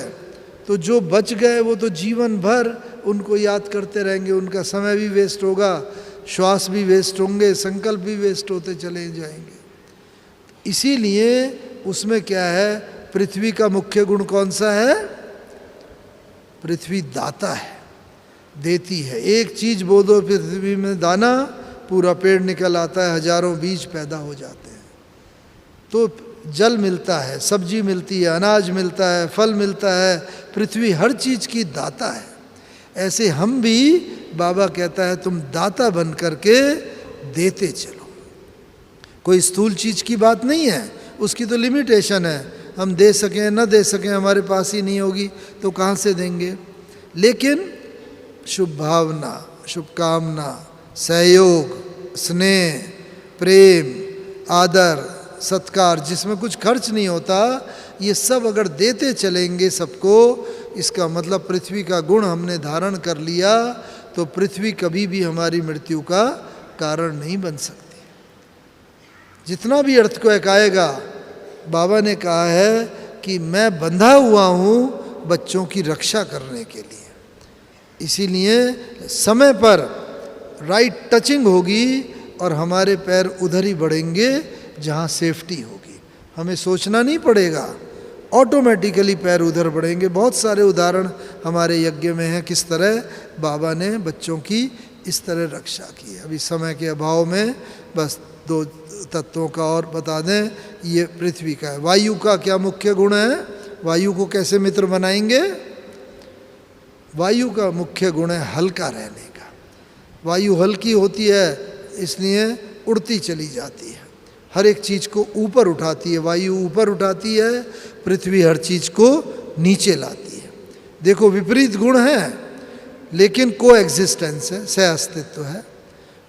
तो जो बच गए वो तो जीवन भर उनको याद करते रहेंगे, उनका समय भी वेस्ट होगा, श्वास भी वेस्ट होंगे, संकल्प भी वेस्ट होते चले जाएंगे। इसीलिए उसमें क्या है, पृथ्वी का मुख्य गुण कौन सा है? पृथ्वी दाता है, देती है। एक चीज़ बो दो पृथ्वी में दाना, पूरा पेड़ निकल आता है, हजारों बीज पैदा हो जाते हैं। तो जल मिलता है, सब्जी मिलती है, अनाज मिलता है, फल मिलता है, पृथ्वी हर चीज़ की दाता है। ऐसे हम भी बाबा कहता है तुम दाता बन करके देते चलो। कोई स्थूल चीज की बात नहीं है, उसकी तो लिमिटेशन है, हम दे सकें न दे सकें, हमारे पास ही नहीं होगी तो कहाँ से देंगे। लेकिन शुभ भावना, शुभकामना, सहयोग, स्नेह, प्रेम, आदर, सत्कार, जिसमें कुछ खर्च नहीं होता, ये सब अगर देते चलेंगे सबको, इसका मतलब पृथ्वी का गुण हमने धारण कर लिया तो पृथ्वी कभी भी हमारी मृत्यु का कारण नहीं बन सकती। जितना भी अर्थक्वेक आएगा, बाबा ने कहा है कि मैं बंधा हुआ हूँ बच्चों की रक्षा करने के लिए, इसीलिए समय पर राइट टचिंग होगी और हमारे पैर उधर ही बढ़ेंगे जहाँ सेफ्टी होगी। हमें सोचना नहीं पड़ेगा, ऑटोमेटिकली पैर उधर बढ़ेंगे। बहुत सारे उदाहरण हमारे यज्ञ में हैं किस तरह बाबा ने बच्चों की इस तरह रक्षा की है। अभी समय के अभाव में बस 2 तत्वों का और बता दें। ये पृथ्वी का है। वायु का क्या मुख्य गुण है? वायु को कैसे मित्र बनाएंगे? वायु का मुख्य गुण है हल्का रहने का। वायु हल्की होती है इसलिए उड़ती चली जाती है, हर एक चीज़ को ऊपर उठाती है। वायु ऊपर उठाती है, पृथ्वी हर चीज़ को नीचे लाती है। देखो विपरीत गुण है लेकिन को एग्जिस्टेंस है, सह अस्तित्व है।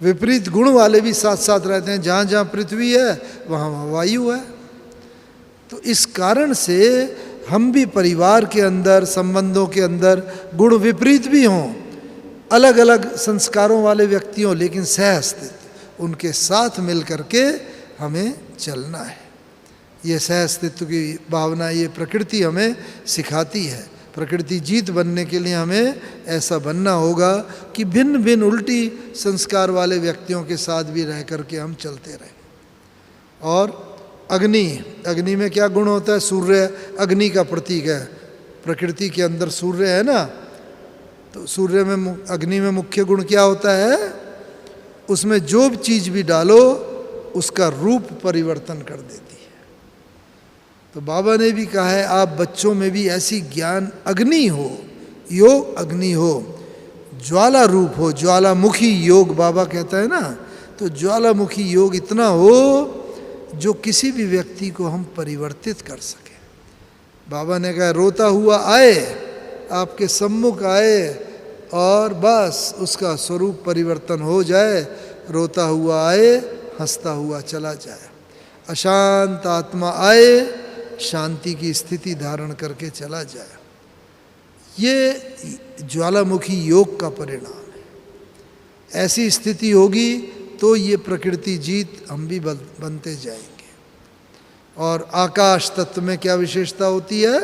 विपरीत गुण वाले भी साथ साथ रहते हैं। जहाँ जहाँ पृथ्वी है वहाँ वहाँ वायु है। तो इस कारण से हम भी परिवार के अंदर, संबंधों के अंदर गुण विपरीत भी हों, अलग अलग संस्कारों वाले व्यक्ति हों, लेकिन सह अस्तित्व, उनके साथ मिल करके हमें चलना है। ये सह अस्तित्व की भावना ये प्रकृति हमें सिखाती है। प्रकृति जीत बनने के लिए हमें ऐसा बनना होगा कि भिन्न भिन्न उल्टी संस्कार वाले व्यक्तियों के साथ भी रह करके हम चलते रहें। और अग्नि में क्या गुण होता है? सूर्य अग्नि का प्रतीक है। प्रकृति के अंदर सूर्य है ना, तो सूर्य में, अग्नि में मुख्य गुण क्या होता है? उसमें जो चीज़ भी डालो उसका रूप परिवर्तन कर देती है। तो बाबा ने भी कहा है आप बच्चों में भी ऐसी ज्ञान अग्नि हो, योग अग्नि हो, ज्वाला रूप हो, ज्वालामुखी योग बाबा कहता है ना। तो ज्वालामुखी योग इतना हो जो किसी भी व्यक्ति को हम परिवर्तित कर सके। बाबा ने कहा रोता हुआ आए, आपके सम्मुख आए और बस उसका स्वरूप परिवर्तन हो जाए। रोता हुआ आए, हंसता हुआ चला जाए। अशांत आत्मा आए, शांति की स्थिति धारण करके चला जाए। ये ज्वालामुखी योग का परिणाम है। ऐसी स्थिति होगी तो ये प्रकृति जीत हम भी बनते जाएंगे। और आकाश तत्व में क्या विशेषता होती है?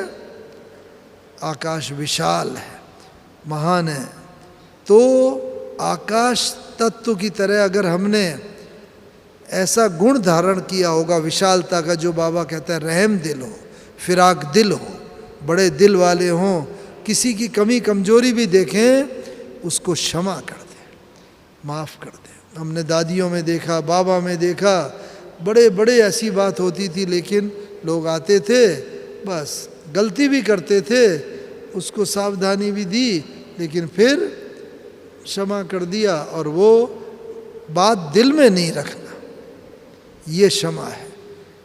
आकाश विशाल है, महान है। तो आकाश तत्व की तरह अगर हमने ऐसा गुण धारण किया होगा विशालता का, जो बाबा कहता है रहम दिल हो, फिराक दिल हो, बड़े दिल वाले हों, किसी की कमी कमजोरी भी देखें उसको क्षमा कर दें, माफ़ कर दें। हमने दादियों में देखा, बाबा में देखा, बड़े बड़े ऐसी बात होती थी, लेकिन लोग आते थे, बस गलती भी करते थे, उसको सावधानी भी दी, लेकिन फिर क्षमा कर दिया। और वो बात दिल में नहीं रखना, ये क्षमा है।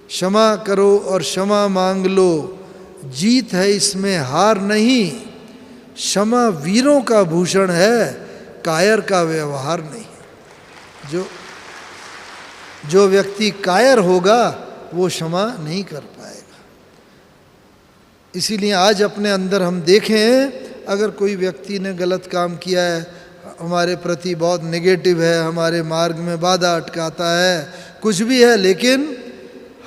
क्षमा करो और क्षमा मांग लो, जीत है इसमें हार नहीं। क्षमा वीरों का भूषण है, कायर का व्यवहार नहीं। जो व्यक्ति कायर होगा वो क्षमा नहीं कर पाएगा। इसीलिए आज अपने अंदर हम देखें, अगर कोई व्यक्ति ने गलत काम किया है, हमारे प्रति बहुत नेगेटिव है, हमारे मार्ग में बाधा अटकाता है, कुछ भी है, लेकिन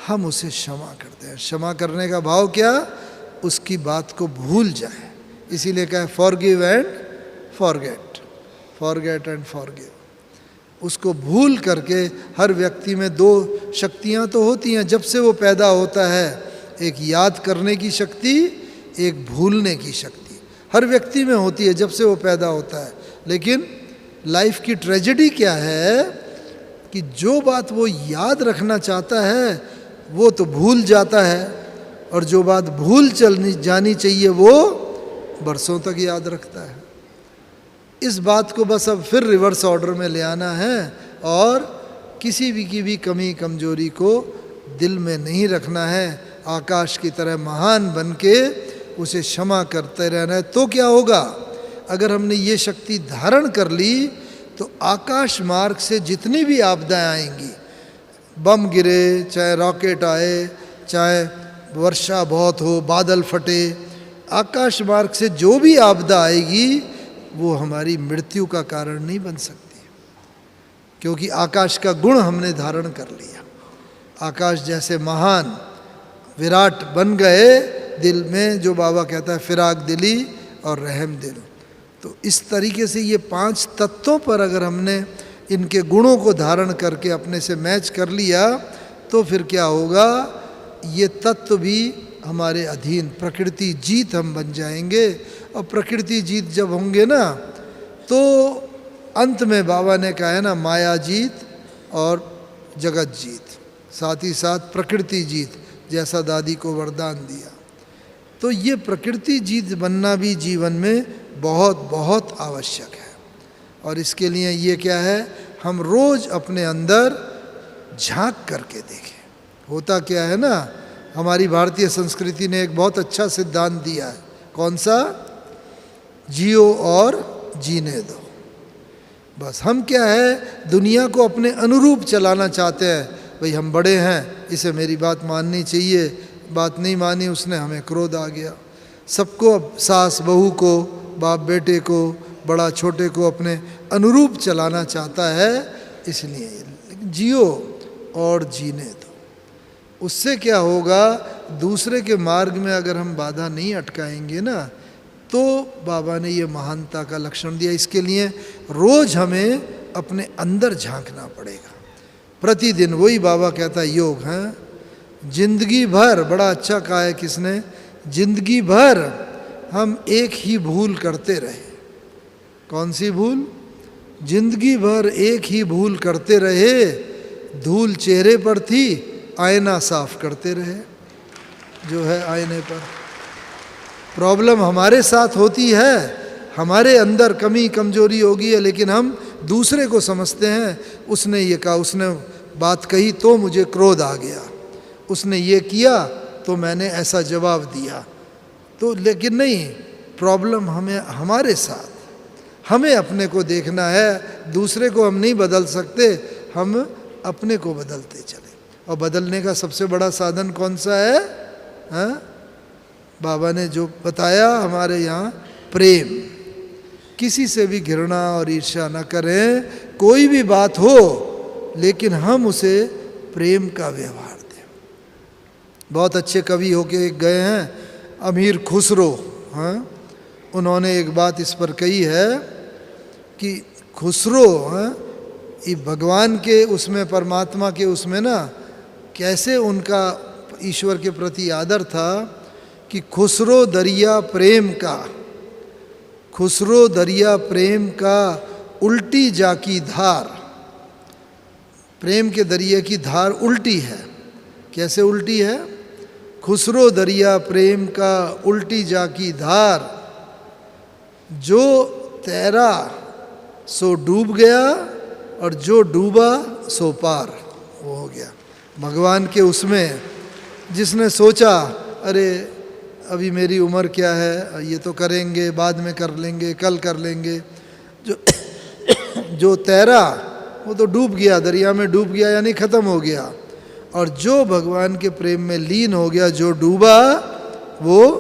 हम उसे क्षमा करते हैं। क्षमा करने का भाव क्या? उसकी बात को भूल जाए। इसीलिए कहा forgive and forget, forget and forgive. उसको भूल करके, हर व्यक्ति में 2 शक्तियाँ तो होती हैं जब से वो पैदा होता है, एक याद करने की शक्ति, एक भूलने की शक्ति हर व्यक्ति में होती है जब से वो पैदा होता है। लेकिन लाइफ की ट्रेजेडी क्या है कि जो बात वो याद रखना चाहता है वो तो भूल जाता है, और जो बात भूल जानी चाहिए वो बरसों तक याद रखता है। इस बात को बस अब फिर रिवर्स ऑर्डर में ले आना है और किसी भी की भी कमी कमजोरी को दिल में नहीं रखना है। आकाश की तरह महान बन के उसे क्षमा करते रहना है। तो क्या होगा, अगर हमने ये शक्ति धारण कर ली तो आकाश मार्ग से जितनी भी आपदाएं आएंगी, बम गिरे, चाहे रॉकेट आए, चाहे वर्षा बहुत हो, बादल फटे, आकाश मार्ग से जो भी आपदा आएगी वो हमारी मृत्यु का कारण नहीं बन सकती, क्योंकि आकाश का गुण हमने धारण कर लिया। आकाश जैसे महान विराट बन गए दिल में, जो बाबा कहता है फिराक दिली और रहम दिल। तो इस तरीके से ये 5 तत्वों पर अगर हमने इनके गुणों को धारण करके अपने से मैच कर लिया तो फिर क्या होगा, ये तत्व भी हमारे अधीन, प्रकृति जीत हम बन जाएंगे। और प्रकृति जीत जब होंगे ना तो अंत में बाबा ने कहा है ना, माया जीत और जगत जीत, साथ ही साथ प्रकृति जीत, जैसा दादी को वरदान दिया। तो ये प्रकृति जीत बनना भी जीवन में बहुत बहुत आवश्यक है। और इसके लिए ये क्या है, हम रोज़ अपने अंदर झांक करके देखें। होता क्या है ना, हमारी भारतीय संस्कृति ने एक बहुत अच्छा सिद्धांत दिया है। कौन सा? जियो और जीने दो। बस हम क्या है, दुनिया को अपने अनुरूप चलाना चाहते हैं। भाई हम बड़े हैं, इसे मेरी बात माननी चाहिए, बात नहीं मानी उसने, हमें क्रोध आ गया। सबको अब सास बहू को, बाप बेटे को, बड़ा छोटे को अपने अनुरूप चलाना चाहता है। इसलिए जियो और जीने दो। उससे क्या होगा, दूसरे के मार्ग में अगर हम बाधा नहीं अटकाएंगे ना, तो बाबा ने ये महानता का लक्षण दिया। इसके लिए रोज़ हमें अपने अंदर झांकना पड़ेगा प्रतिदिन। वही बाबा कहता है योग है। जिंदगी भर, बड़ा अच्छा कहा है किसने, जिंदगी भर हम एक ही भूल करते रहे। कौन सी भूल? जिंदगी भर एक ही भूल करते रहे, धूल चेहरे पर थी, आईना साफ करते रहे। जो है आईने पर प्रॉब्लम हमारे साथ होती है, हमारे अंदर कमी कमजोरी होगी है, लेकिन हम दूसरे को समझते हैं। उसने ये कहा, उसने बात कही तो मुझे क्रोध आ गया, उसने ये किया तो मैंने ऐसा जवाब दिया। तो लेकिन नहीं, प्रॉब्लम हमें हमारे साथ, हमें अपने को देखना है। दूसरे को हम नहीं बदल सकते, हम अपने को बदलते चले। और बदलने का सबसे बड़ा साधन कौन सा है? हाँ, बाबा ने जो बताया हमारे यहाँ, प्रेम। किसी से भी घृणा और ईर्ष्या न करें, कोई भी बात हो लेकिन हम उसे प्रेम का व्यवहार दें। बहुत अच्छे कवि होके एक गए हैं, अमीर खुसरो। हाँ, उन्होंने एक बात इस पर कही है कि खुसरो, हाँ, ये भगवान के उसमें, परमात्मा के उसमें ना, कैसे उनका ईश्वर के प्रति आदर था कि खुसरो दरिया प्रेम का, खुसरो दरिया प्रेम का उल्टी जाकी धार। प्रेम के दरिया की धार उल्टी है। कैसे उल्टी है? खुसरो दरिया प्रेम का उल्टी जाकी धार, जो तैरा सो डूब गया और जो डूबा सो पार। वो हो गया भगवान के उसमें। जिसने सोचा अरे अभी मेरी उम्र क्या है, ये तो करेंगे, बाद में कर लेंगे, कल कर लेंगे, जो तैरा वो तो डूब गया, दरिया में डूब गया, यानी ख़त्म हो गया। और जो भगवान के प्रेम में लीन हो गया, जो डूबा वो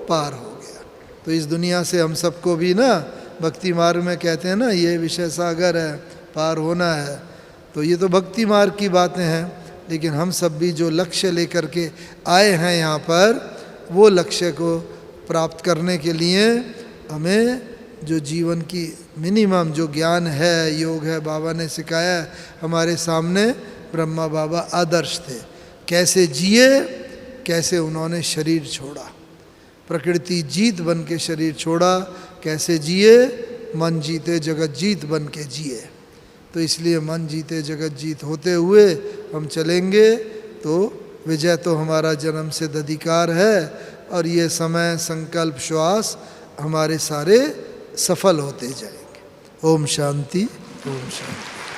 पार हो गया। तो इस दुनिया से हम सबको भी ना भक्ति मार्ग में कहते हैं ना, ये विषय सागर है, पार होना है। तो ये तो भक्ति मार्ग की बातें हैं, लेकिन हम सब भी जो लक्ष्य लेकर के आए हैं यहाँ पर, वो लक्ष्य को प्राप्त करने के लिए हमें जो जीवन की मिनिमम जो ज्ञान है, योग है, बाबा ने सिखाया। हमारे सामने ब्रह्मा बाबा आदर्श थे, कैसे जिए, कैसे उन्होंने शरीर छोड़ा, प्रकृति जीत बन के शरीर छोड़ा, कैसे जिए, मन जीते जगत जीत बन के जिए। तो इसलिए मन जीते जगत जीत होते हुए हम चलेंगे तो विजय तो हमारा जन्म सिद्ध अधिकार है। और ये समय, संकल्प, श्वास हमारे सारे सफल होते जाएंगे। ओम शांति, ओम शांति।